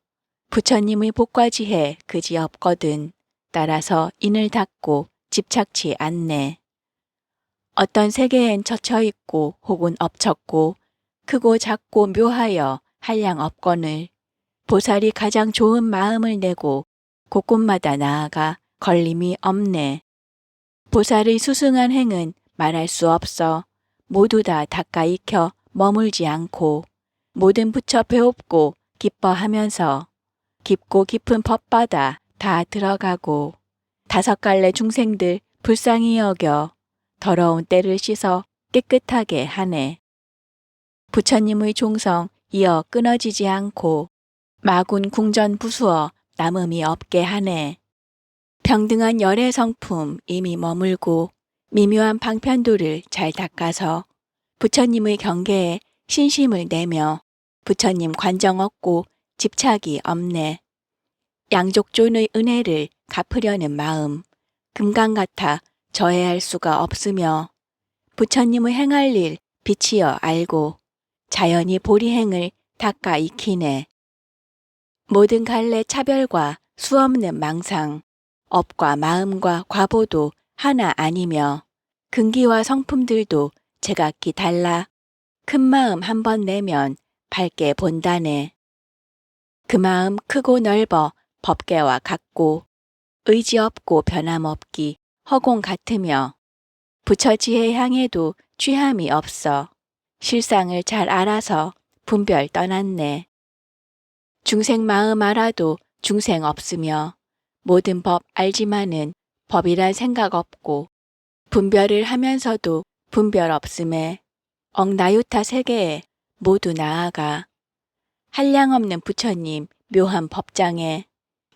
부처님의 복과 지혜 그지 없거든 따라서 인을 닫고 집착치 않네. 어떤 세계엔 젖혀 있고 혹은 엎쳤고 크고 작고 묘하여 한량 없거늘 보살이 가장 좋은 마음을 내고 곳곳마다 나아가 걸림이 없네. 보살의 수승한 행은 말할 수 없어 모두 다 닦아 익혀 머물지 않고 모든 붙여 배웁고 기뻐하면서 깊고 깊은 법바다 다 들어가고 5갈래 중생들 불쌍히 여겨 더러운 때를 씻어 깨끗하게 하네. 부처님의 종성 이어 끊어지지 않고 마군 궁전 부수어 남음이 없게 하네. 평등한 열애 성품 이미 머물고 미묘한 방편도를 잘 닦아서 부처님의 경계에 신심을 내며 부처님 관정 얻고 집착이 없네. 양족존의 은혜를 갚으려는 마음 금강 같아 저해할 수가 없으며 부처님의 행할 일 빛이여 알고 자연히 보리행을 닦아 익히네. 모든 갈래 차별과 수없는 망상 업과 마음과 과보도 하나 아니며 근기와 성품들도 제각기 달라 큰 마음 한 번 내면 밝게 본다네. 그 마음 크고 넓어 법계와 같고 의지 없고 변함없기 허공 같으며 부처 지혜 향해도 취함이 없어 실상을 잘 알아서 분별 떠났네. 중생 마음 알아도 중생 없으며 모든 법 알지만은 법이란 생각 없고 분별을 하면서도 분별 없음에 억나유타 세계에 모두 나아가 한량없는 부처님 묘한 법장에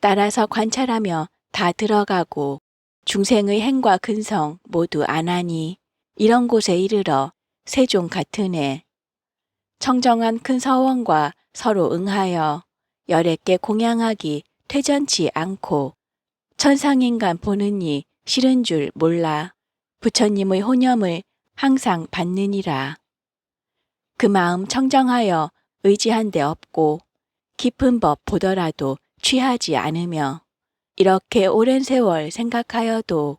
따라서 관찰하며 다 들어가고 중생의 행과 근성 모두 안하니 이런 곳에 이르러 세종 같으네. 청정한 큰 서원과 서로 응하여 열애께 공양하기 퇴전치 않고 천상인간 보는 이 싫은 줄 몰라 부처님의 호념을 항상 받느니라. 그 마음 청정하여 의지한 데 없고 깊은 법 보더라도 취하지 않으며 이렇게 오랜 세월 생각하여도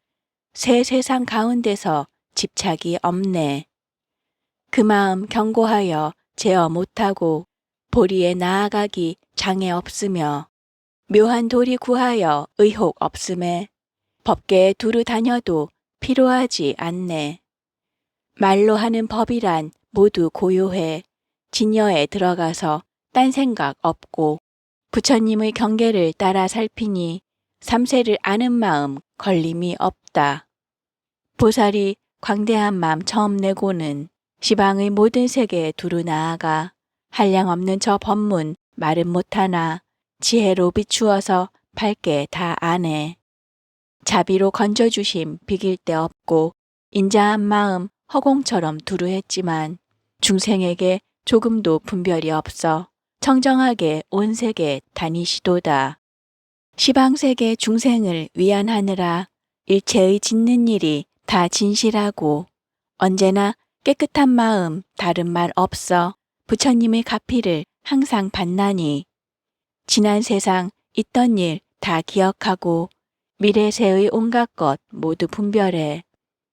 새 세상 가운데서 집착이 없네. 그 마음 경고하여 제어 못하고 보리에 나아가기 장애 없으며 묘한 도리 구하여 의혹 없음에 법계에 두루 다녀도 필요하지 않네. 말로 하는 법이란 모두 고요해 진여에 들어가서 딴 생각 없고 부처님의 경계를 따라 살피니 삼세를 아는 마음 걸림이 없다. 보살이 광대한 마음 처음 내고는 시방의 모든 세계에 두루 나아가 한량없는 저 법문 말은 못하나 지혜로 비추어서 밝게 다 아네. 자비로 건져주심 비길 데 없고 인자한 마음 허공처럼 두루 했지만 중생에게 조금도 분별이 없어 청정하게 온 세계 다니시도다. 시방세계 중생을 위안하느라 일체의 짓는 일이 다 진실하고 언제나 깨끗한 마음 다른 말 없어 부처님의 가피를 항상 받나니 지난 세상 있던 일 다 기억하고 미래세의 온갖 것 모두 분별해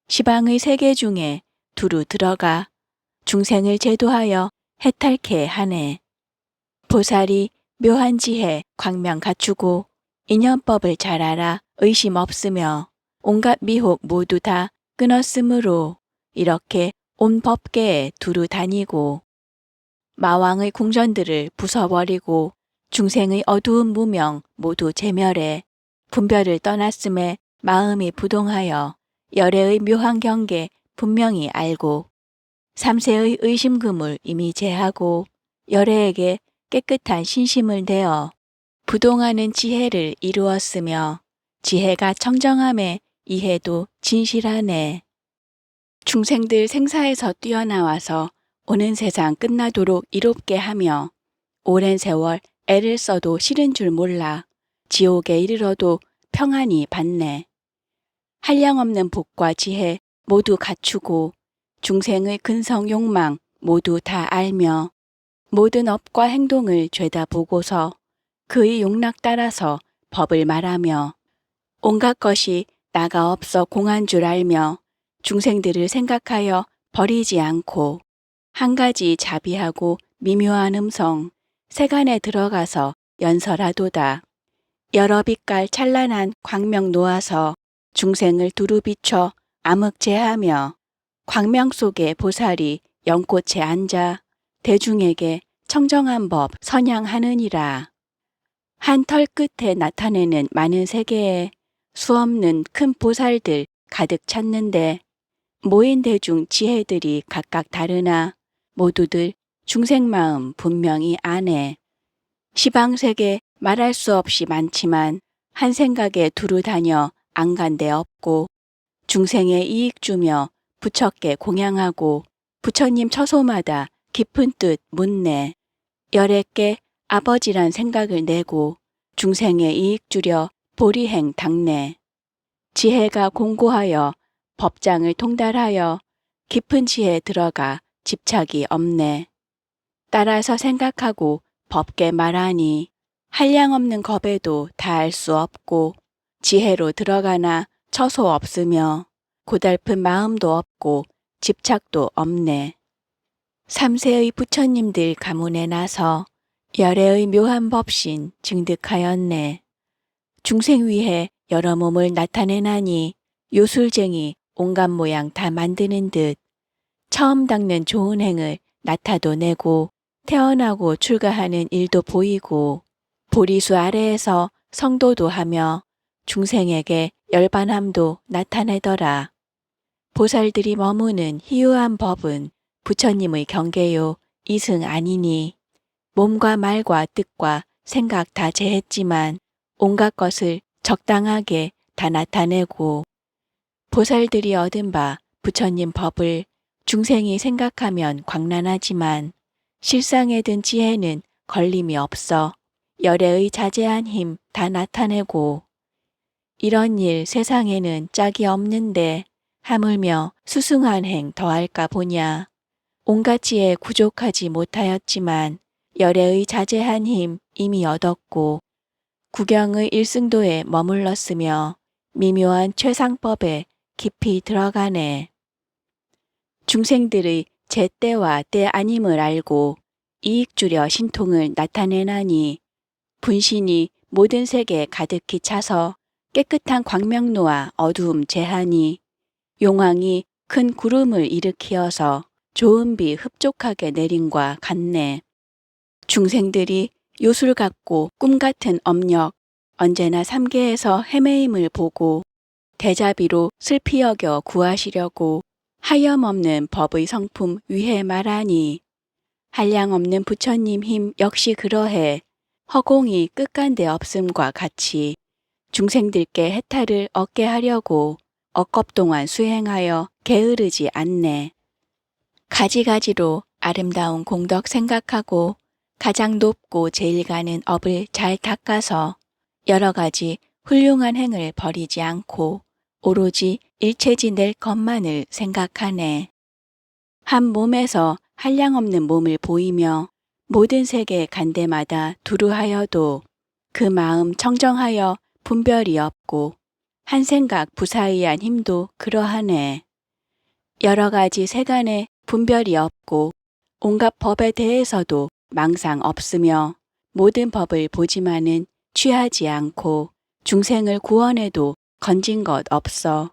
시방의 세계 중에 두루 들어가 중생을 제도하여 해탈케 하네. 보살이 묘한 지혜 광명 갖추고 인연법을 잘 알아 의심 없으며 온갖 미혹 모두 다 끊었으므로 이렇게 온 법계에 두루 다니고 마왕의 궁전들을 부숴버리고 중생의 어두운 무명 모두 제멸해 분별을 떠났음에 마음이 부동하여 열애의 묘한 경계 분명히 알고 삼세의 의심 그물 이미 제하고 열애에게 깨끗한 신심을 내어 부동하는 지혜를 이루었으며 지혜가 청정함에 이해도 진실하네. 중생들 생사에서 뛰어나와서 오는 세상 끝나도록 이롭게 하며 오랜 세월 애를 써도 싫은 줄 몰라 지옥에 이르러도 평안히 받네. 한량없는 복과 지혜 모두 갖추고 중생의 근성 욕망 모두 다 알며 모든 업과 행동을 죄다 보고서 그의 용락 따라서 법을 말하며 온갖 것이 나가 없어 공한 줄 알며 중생들을 생각하여 버리지 않고 한 가지 자비하고 미묘한 음성 세간에 들어가서 연설하도다. 여러 빛깔 찬란한 광명 놓아서 중생을 두루 비춰 암흑제하며 광명 속에 보살이 연꽃에 앉아 대중에게 청정한 법 선양하느니라. 한 털 끝에 나타내는 많은 세계에 수없는 큰 보살들 가득 찼는데 모인 대중 지혜들이 각각 다르나 모두들 중생마음 분명히 아네. 시방세계 말할 수 없이 많지만 한 생각에 두루 다녀 안 간 데 없고 중생에 이익 주며 부처께 공양하고 부처님 처소마다 깊은 뜻 묻네. 열애께 아버지란 생각을 내고 중생에 이익 주려 보리행 닦네. 지혜가 공고하여 법장을 통달하여 깊은 지혜에 들어가 집착이 없네. 따라서 생각하고 법계 말하니 한량없는 겁에도 다 알 수 없고 지혜로 들어가나 처소 없으며 고달픈 마음도 없고 집착도 없네. 삼세의 부처님들 가문에 나서 열애의 묘한 법신 증득하였네. 중생 위해 여러 몸을 나타내나니 요술쟁이 온갖 모양 다 만드는 듯 처음 닦는 좋은 행을 나타도 내고 태어나고 출가하는 일도 보이고 보리수 아래에서 성도도 하며 중생에게 열반함도 나타내더라. 보살들이 머무는 희유한 법은 부처님의 경계요 이승 아니니 몸과 말과 뜻과 생각 다 제했지만 온갖 것을 적당하게 다 나타내고 보살들이 얻은 바 부처님 법을 중생이 생각하면 광란하지만 실상에 든 지혜는 걸림이 없어 열애의 자제한 힘 다 나타내고 이런 일 세상에는 짝이 없는데 하물며 수승한 행 더할까 보냐. 온갖 지혜 구족하지 못하였지만 열애의 자제한 힘 이미 얻었고 구경의 일승도에 머물렀으며 미묘한 최상법에 깊이 들어가네. 중생들의 제때와 때 아님을 알고 이익 주려 신통을 나타내나니 분신이 모든 세계에 가득히 차서 깨끗한 광명로와 어두움 제하니 용왕이 큰 구름을 일으키어서 좋은 비 흡족하게 내림과 같네. 중생들이 요술 같고 꿈 같은 업력 언제나 삼계에서 헤매임을 보고 대자비로 슬피 여겨 구하시려고 하염없는 법의 성품 위해 말하니 한량없는 부처님 힘 역시 그러해 허공이 끝간데 없음과 같이 중생들께 해탈을 얻게 하려고 억겁동안 수행하여 게으르지 않네. 가지가지로 아름다운 공덕 생각하고 가장 높고 제일 가는 업을 잘 닦아서 여러 가지 훌륭한 행을 버리지 않고 오로지 일체지 낼 것만을 생각하네. 한 몸에서 한량없는 몸을 보이며 모든 세계 간 데마다 두루하여도 그 마음 청정하여 분별이 없고 한 생각 부사의한 힘도 그러하네. 여러 가지 세간에 분별이 없고 온갖 법에 대해서도 망상 없으며 모든 법을 보지만은 취하지 않고 중생을 구원해도 건진 것 없어.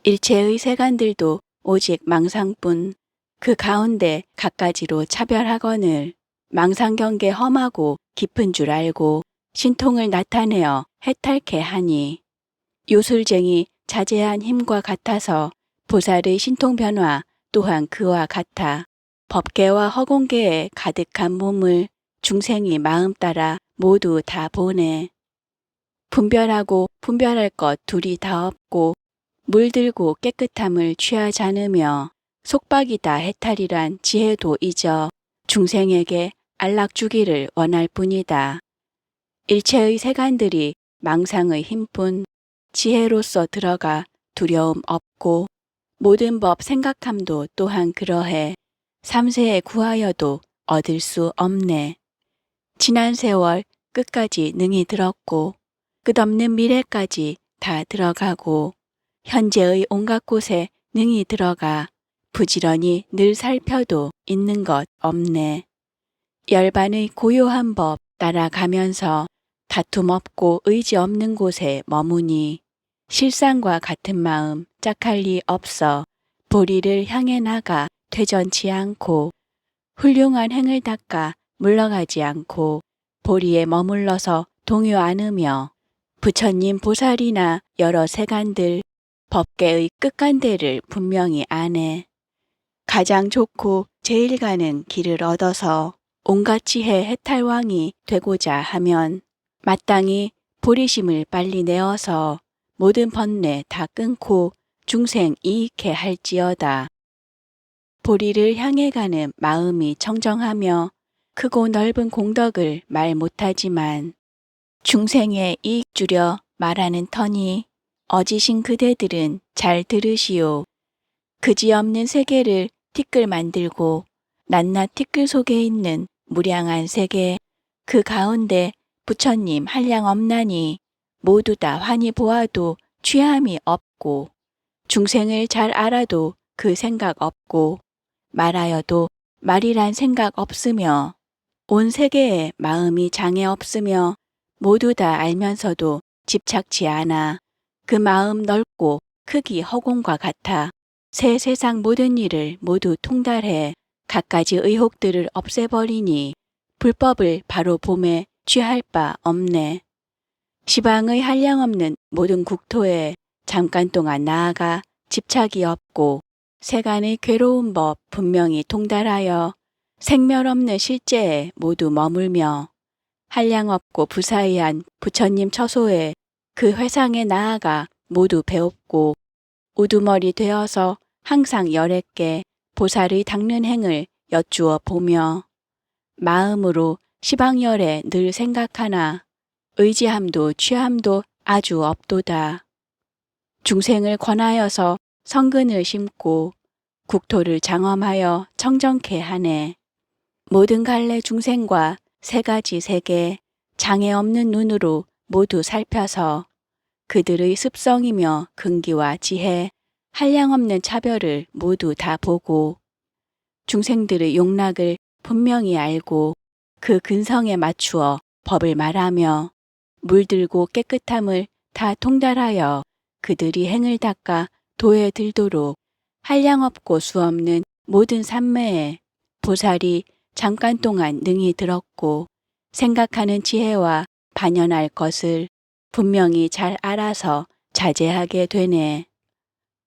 일체의 세간들도 오직 망상뿐 그 가운데 갖가지로 차별하거늘 망상경계 험하고 깊은 줄 알고 신통을 나타내어 해탈케 하니 요술쟁이 자제한 힘과 같아서 보살의 신통 변화 또한 그와 같아 법계와 허공계에 가득한 몸을 중생이 마음 따라 모두 다 보내. 분별하고 분별할 것 둘이 다 없고 물들고 깨끗함을 취하지 않으며 속박이다 해탈이란 지혜도 잊어 중생에게 안락 주기를 원할 뿐이다. 일체의 세간들이 망상의 힘뿐 지혜로서 들어가 두려움 없고 모든 법 생각함도 또한 그러해 삼세에 구하여도 얻을 수 없네. 지난 세월 끝까지 능히 들었고 끝없는 미래까지 다 들어가고 현재의 온갖 곳에 능히 들어가 부지런히 늘 살펴도 있는 것 없네. 열반의 고요한 법 따라가면서 다툼 없고 의지 없는 곳에 머무니 실상과 같은 마음 짝할 리 없어 보리를 향해 나가 퇴전치 않고 훌륭한 행을 닦아 물러가지 않고 보리에 머물러서 동요 안으며 부처님 보살이나 여러 세간들 법계의 끝간대를 분명히 아네. 가장 좋고 제일 가는 길을 얻어서 온갖 지혜 해탈왕이 되고자 하면 마땅히 보리심을 빨리 내어서 모든 번뇌 다 끊고 중생 이익해 할지어다. 보리를 향해 가는 마음이 청정하며 크고 넓은 공덕을 말 못하지만 중생의 이익 주려 말하는 터니 어지신 그대들은 잘 들으시오. 그지없는 세계를 티끌 만들고 낱낱 티끌 속에 있는 무량한 세계 그 가운데 부처님 한량 없나니 모두 다 환히 보아도 취함이 없고 중생을 잘 알아도 그 생각 없고 말하여도 말이란 생각 없으며 온 세계에 마음이 장애 없으며 모두 다 알면서도 집착치 않아 그 마음 넓고 크기 허공과 같아 새 세상 모든 일을 모두 통달해 갖가지 의혹들을 없애버리니 불법을 바로 봄에 취할 바 없네. 시방의 한량없는 모든 국토에 잠깐 동안 나아가 집착이 없고 세간의 괴로운 법 분명히 통달하여 생멸 없는 실제에 모두 머물며 한량없고 부사의한 부처님 처소에 그 회상에 나아가 모두 배웁고 우두머리 되어서 항상 열애께 보살의 닦는 행을 여쭈어 보며 마음으로 시방열에 늘 생각하나 의지함도 취함도 아주 없도다. 중생을 권하여서 성근을 심고 국토를 장엄하여 청정케 하네. 모든 갈래 중생과 세 가지 세계 장애 없는 눈으로 모두 살펴서 그들의 습성이며 근기와 지혜, 한량없는 차별을 모두 다 보고 중생들의 용락을 분명히 알고 그 근성에 맞추어 법을 말하며 물들고 깨끗함을 다 통달하여 그들이 행을 닦아 도에 들도록 한량없고 수없는 모든 산매에 보살이 잠깐 동안 능히 들었고 생각하는 지혜와 반연할 것을 분명히 잘 알아서 자제하게 되네.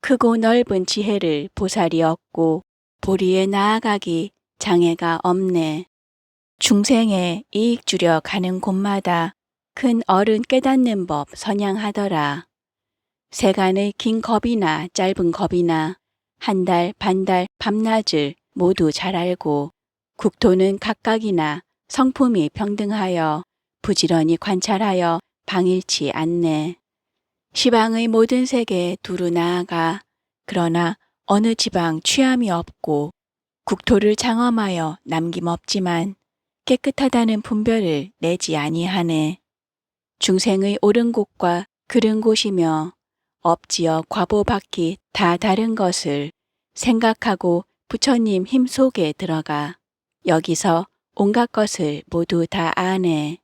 크고 넓은 지혜를 보살이 얻고 보리에 나아가기 장애가 없네. 중생에 이익 주려 가는 곳마다 큰 어른 깨닫는 법 선양하더라. 세간의 긴 겁이나 짧은 겁이나 한 달, 반달, 밤낮을 모두 잘 알고 국토는 각각이나 성품이 평등하여 부지런히 관찰하여 방일치 않네. 시방의 모든 세계에 두루 나아가 그러나 어느 지방 취함이 없고 국토를 장엄하여 남김없지만 깨끗하다는 분별을 내지 아니하네. 중생의 옳은 곳과 그른 곳이며 업지어 과보받기 다 다른 것을 생각하고 부처님 힘 속에 들어가 여기서 온갖 것을 모두 다 아네.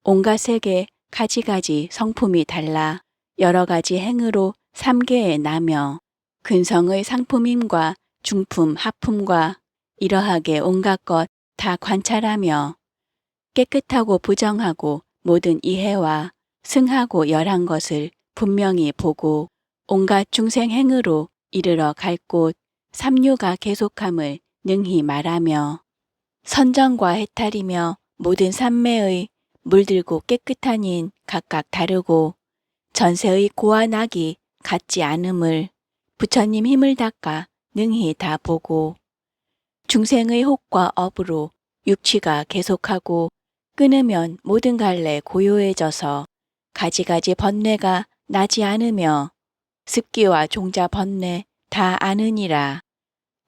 온갖 세계 가지가지 성품이 달라 여러 가지 행으로 삼계에 나며 근성의 상품임과 중품 하품과 이러하게 온갖 것 다 관찰하며 깨끗하고 부정하고 모든 이해와 승하고 열한 것을 분명히 보고 온갖 중생 행으로 이르러 갈 곳 삼류가 계속함을 능히 말하며 선정과 해탈이며 모든 삼매의 물들고 깨끗한 인 각각 다르고 전세의 고와 낙이 같지 않음을 부처님 힘을 닦아 능히 다 보고 중생의 혹과 업으로 육취가 계속하고 끊으면 모든 갈래 고요해져서 가지가지 번뇌가 나지 않으며 습기와 종자 번뇌 다 아느니라.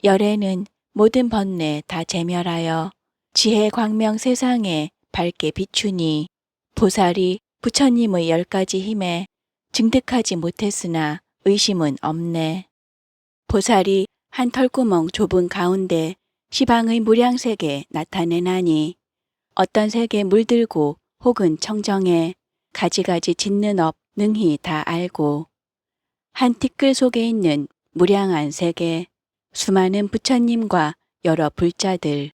열애는 모든 번뇌 다 제멸하여 지혜 광명 세상에 밝게 비추니 보살이 부처님의 10가지 힘에 증득하지 못했으나 의심은 없네. 보살이 한 털구멍 좁은 가운데 시방의 무량세계 나타내나니 어떤 세계 물들고 혹은 청정해 가지가지 짓는 업 능히 다 알고 한 티끌 속에 있는 무량한 세계, 수많은 부처님과 여러 불자들,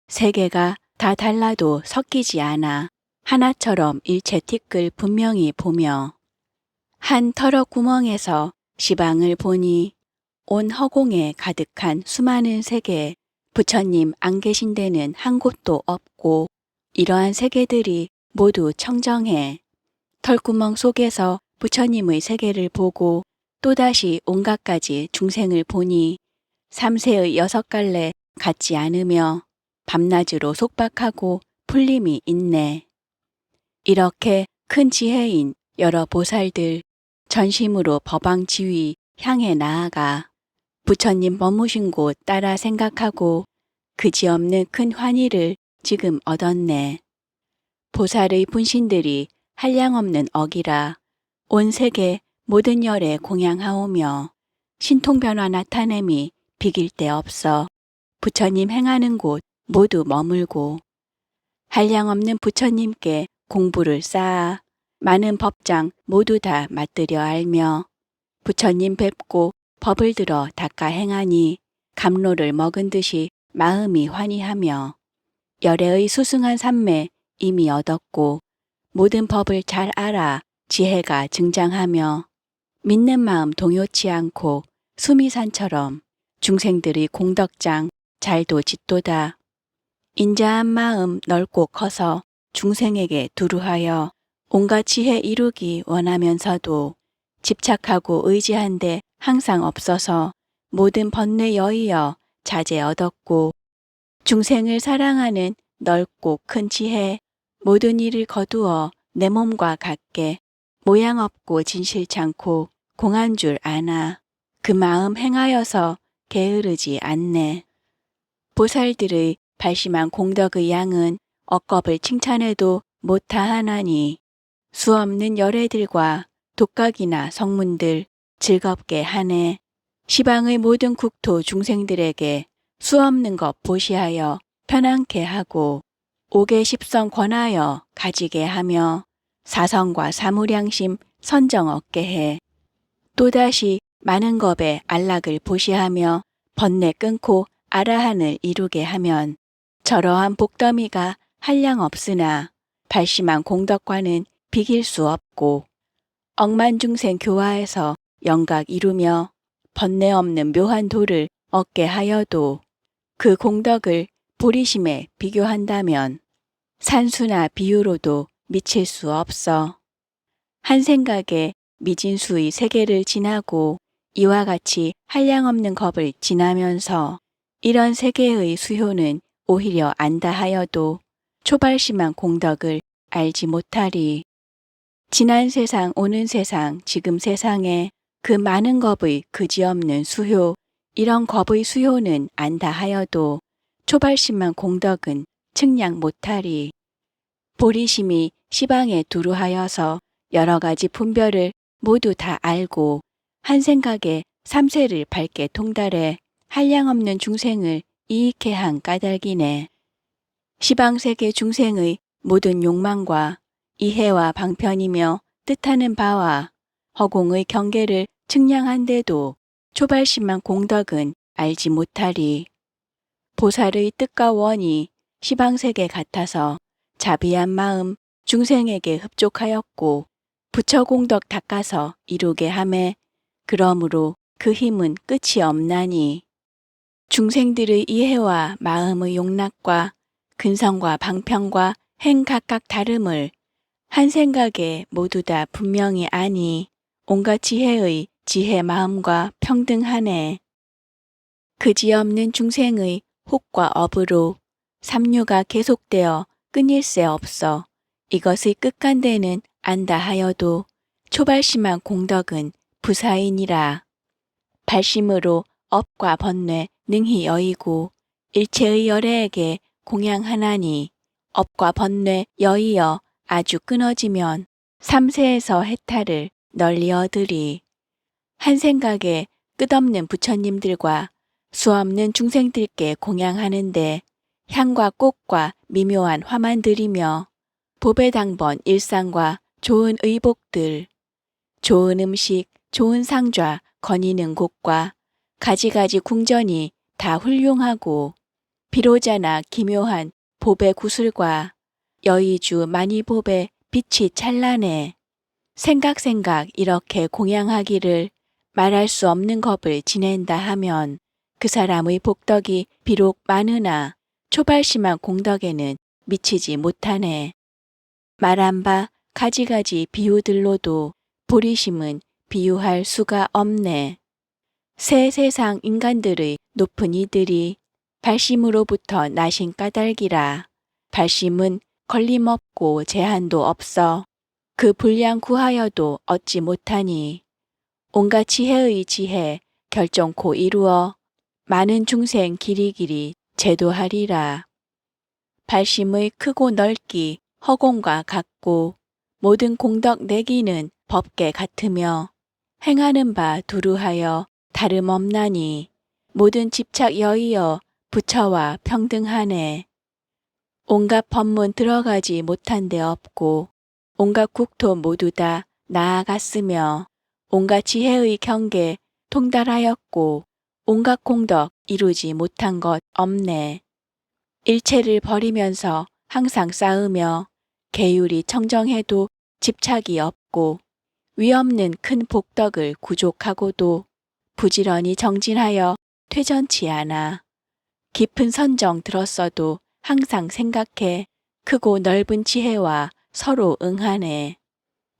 세계가 다 달라도 섞이지 않아 하나처럼 일체 티끌 분명히 보며 한 터럭 구멍에서 시방을 보니 온 허공에 가득한 수많은 세계, 부처님 안 계신 데는 한 곳도 없고 이러한 세계들이 모두 청정해 털구멍 속에서 부처님의 세계를 보고 또다시 온갖 가지 중생을 보니 삼세의 여섯 갈래 같지 않으며 밤낮으로 속박하고 풀림이 있네. 이렇게 큰 지혜인 여러 보살들 전심으로 법왕 지위 향해 나아가 부처님 머무신 곳 따라 생각하고 그지없는 큰 환희를 지금 얻었네. 보살의 분신들이 한량없는 억이라 온 세계 모든 열에 공양하오며 신통변화 나타냄이 비길 데 없어 부처님 행하는 곳 모두 머물고 한량없는 부처님께 공부를 쌓아 많은 법장 모두 다 맞들여 알며 부처님 뵙고 법을 들어 닦아 행하니 감로를 먹은 듯이 마음이 환희하며 열애의 수승한 삼매 이미 얻었고 모든 법을 잘 알아 지혜가 증장하며 믿는 마음 동요치 않고 수미산처럼 중생들의 공덕장 잘도 짓도다. 인자한 마음 넓고 커서 중생에게 두루하여 온갖 지혜 이루기 원하면서도 집착하고 의지한데 항상 없어서 모든 번뇌 여의어 자제 얻었고 중생을 사랑하는 넓고 큰 지혜 모든 일을 거두어 내 몸과 같게 모양 없고 진실찮고 공한 줄 아나 그 마음 행하여서 게으르지 않네. 보살들의 발심한 공덕의 양은 억겁을 칭찬해도 못다하나니 수없는 열애들과 독각이나 성문들 즐겁게 하네. 시방의 모든 국토 중생들에게 수없는 것 보시하여 편안케 하고 옥의 십성 권하여 가지게 하며 사성과 사무량심 선정 얻게 해. 또다시 많은 겁에 안락을 보시하며 번뇌 끊고 아라한을 이루게 하면 저러한 복더미가 한량 없으나 발심한 공덕과는 비길 수 없고 억만중생 교화해서 영각 이루며 번뇌 없는 묘한 도를 얻게 하여도 그 공덕을 보리심에 비교한다면 산수나 비유로도 미칠 수 없어. 한 생각에 미진수의 세계를 지나고 이와 같이 한량없는 겁을 지나면서 이런 세계의 수효는 오히려 안다 하여도 초발심한 공덕을 알지 못하리. 지난 세상 오는 세상 지금 세상에 그 많은 겁의 그지없는 수효 이런 겁의 수효는 안다 하여도 초발심한 공덕은 측량 못하리. 보리심이 시방에 두루하여서 여러 가지 분별을 모두 다 알고 한 생각에 삼세를 밝게 통달해 한량없는 중생을 이익해 한 까닭이네. 시방세계 중생의 모든 욕망과 이해와 방편이며 뜻하는 바와 허공의 경계를 측량한데도 초발심한 공덕은 알지 못하리. 보살의 뜻과 원이 시방세계 같아서 자비한 마음 중생에게 흡족하였고 부처 공덕 닦아서 이루게 하매 그러므로 그 힘은 끝이 없나니 중생들의 이해와 마음의 용납과 근성과 방편과 행 각각 다름을 한 생각에 모두 다 분명히 아니 온갖 지혜의 지혜 마음과 평등하네. 그지없는 중생의 혹과 업으로 삼류가 계속되어 끊일 새 없어 이것의 끝간대는 안다 하여도 초발심한 공덕은 부사이니라. 발심으로 업과 번뇌 능히 여의고 일체의 열애에게 공양하나니 업과 번뇌 여의어 아주 끊어지면 삼세에서 해탈을 널리 얻으리. 한 생각에 끝없는 부처님들과 수없는 중생들께 공양하는데 향과 꽃과 미묘한 화만 드리며 보배당번 일상과 좋은 의복들, 좋은 음식, 좋은 상좌 거니는 곳과 가지가지 궁전이 다 훌륭하고 비로자나 기묘한 법의 구슬과 여의주 만이법의 빛이 찬란해. 생각 이렇게 공양하기를 말할 수 없는 겁을 지낸다 하면 그 사람의 복덕이 비록 많으나 초발심한 공덕에는 미치지 못하네. 말한 바 가지가지 비유들로도 보리심은 비유할 수가 없네. 새 세상 인간들의 높은 이들이 발심으로부터 나신 까닭이라. 발심은 걸림없고 제한도 없어 그 분량 구하여도 얻지 못하니 온갖 지혜의 지혜 결정코 이루어 많은 중생 길이길이 제도하리라. 발심의 크고 넓기 허공과 같고 모든 공덕 내기는 법계 같으며 행하는 바 두루하여 다름없나니 모든 집착 여의어 부처와 평등하네. 온갖 법문 들어가지 못한 데 없고 온갖 국토 모두 다 나아갔으며 온갖 지혜의 경계 통달하였고 온갖 공덕 이루지 못한 것 없네. 일체를 버리면서 항상 쌓으며 계율이 청정해도 집착이 없고 위없는 큰 복덕을 구족하고도 부지런히 정진하여 퇴전치 않아. 깊은 선정 들었어도 항상 생각해 크고 넓은 지혜와 서로 응하네.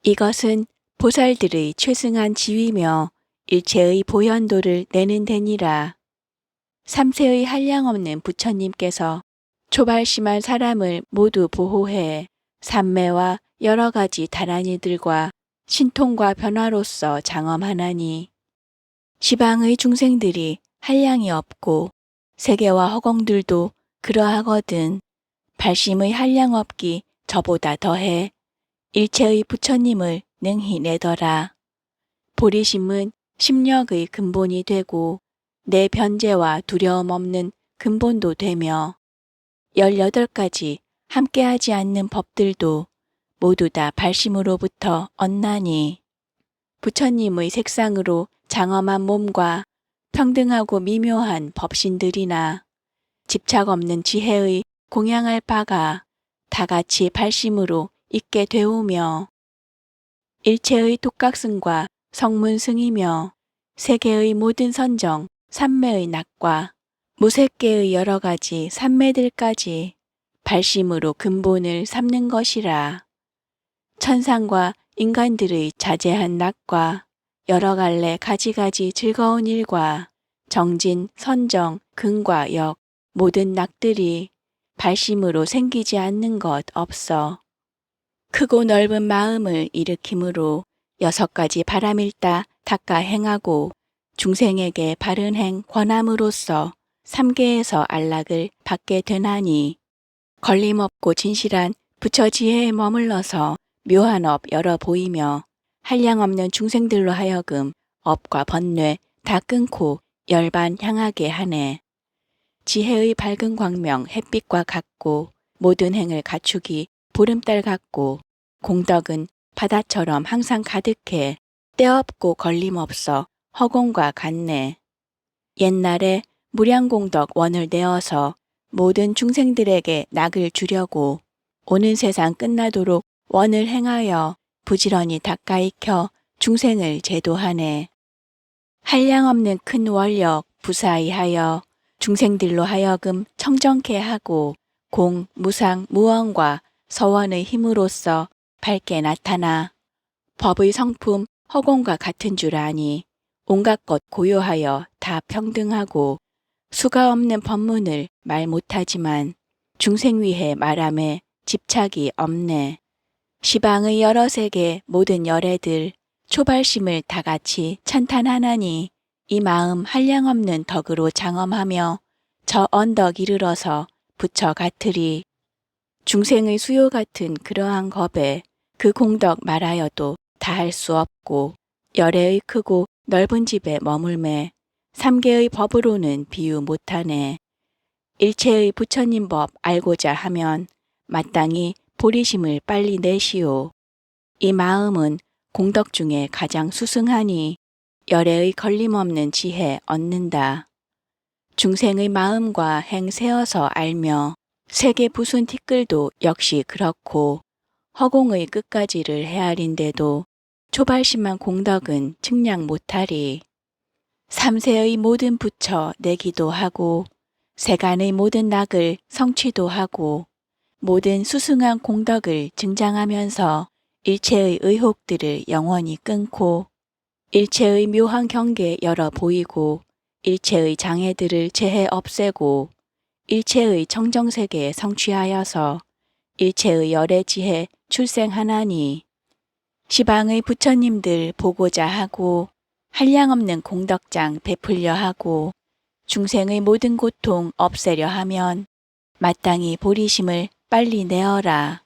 이것은 보살들의 최승한 지위며 일체의 보현도를 내는 데니라. 삼세의 한량없는 부처님께서 초발심한 사람을 모두 보호해 삼매와 여러 가지 다란이들과 신통과 변화로서 장엄하나니 시방의 중생들이 한량이 없고 세계와 허공들도 그러하거든 발심의 한량 없기 저보다 더해 일체의 부처님을 능히 내더라. 보리심은 심력의 근본이 되고 내 변제와 두려움 없는 근본도 되며 18가지 함께하지 않는 법들도 모두 다 발심으로부터 얻나니 부처님의 색상으로 장엄한 몸과 평등하고 미묘한 법신들이나 집착 없는 지혜의 공양할 바가 다 같이 발심으로 있게 되오며 일체의 독각승과 성문승이며 세계의 모든 선정 삼매의 낙과 무색계의 여러 가지 삼매들까지 발심으로 근본을 삼는 것이라. 천상과 인간들의 자제한 낙과 여러 갈래 가지가지 즐거운 일과 정진, 선정, 근과 역 모든 낙들이 발심으로 생기지 않는 것 없어. 크고 넓은 마음을 일으킴으로 6가지 바람일다 닦아 행하고 중생에게 바른 행 권함으로써 3계에서 안락을 받게 되나니 걸림없고 진실한 부처 지혜에 머물러서 묘한 업 열어 보이며 한량없는 중생들로 하여금 업과 번뇌 다 끊고 열반 향하게 하네. 지혜의 밝은 광명 햇빛과 같고 모든 행을 갖추기 보름달 같고 공덕은 바다처럼 항상 가득해 때없고 걸림없어 허공과 같네. 옛날에 무량공덕 원을 내어서 모든 중생들에게 낙을 주려고 오는 세상 끝나도록 원을 행하여 부지런히 닦아 익혀 중생을 제도하네. 한량없는 큰 원력 부사이하여 중생들로 하여금 청정케 하고 공, 무상, 무언과 서원의 힘으로써 밝게 나타나 법의 성품 허공과 같은 줄 아니 온갖 것 고요하여 다 평등하고 수가 없는 법문을 말 못하지만 중생 위해 말함에 집착이 없네. 시방의 여러 세계 모든 열애들 초발심을 다 같이 찬탄하나니 이 마음 한량없는 덕으로 장엄하며 저 언덕 이르러서 부처 같으리. 중생의 수요 같은 그러한 겁에 그 공덕 말하여도 다 할 수 없고 열애의 크고 넓은 집에 머물매 3계의 법으로는 비유 못하네. 일체의 부처님 법 알고자 하면 마땅히 보리심을 빨리 내시오. 이 마음은 공덕 중에 가장 수승하니 열애의 걸림없는 지혜 얻는다. 중생의 마음과 행 세어서 알며 세계 부순 티끌도 역시 그렇고 허공의 끝까지를 헤아린데도 초발심한 공덕은 측량 못하리. 삼세의 모든 부처 내기도 하고 세간의 모든 낙을 성취도 하고 모든 수승한 공덕을 증장하면서 일체의 의혹들을 영원히 끊고 일체의 묘한 경계 열어 보이고 일체의 장애들을 제해 없애고 일체의 청정세계에 성취하여서 일체의 열애 지혜 출생하나니 시방의 부처님들 보고자 하고 한량없는 공덕장 베풀려 하고 중생의 모든 고통 없애려 하면 마땅히 보리심을 빨리 내어라.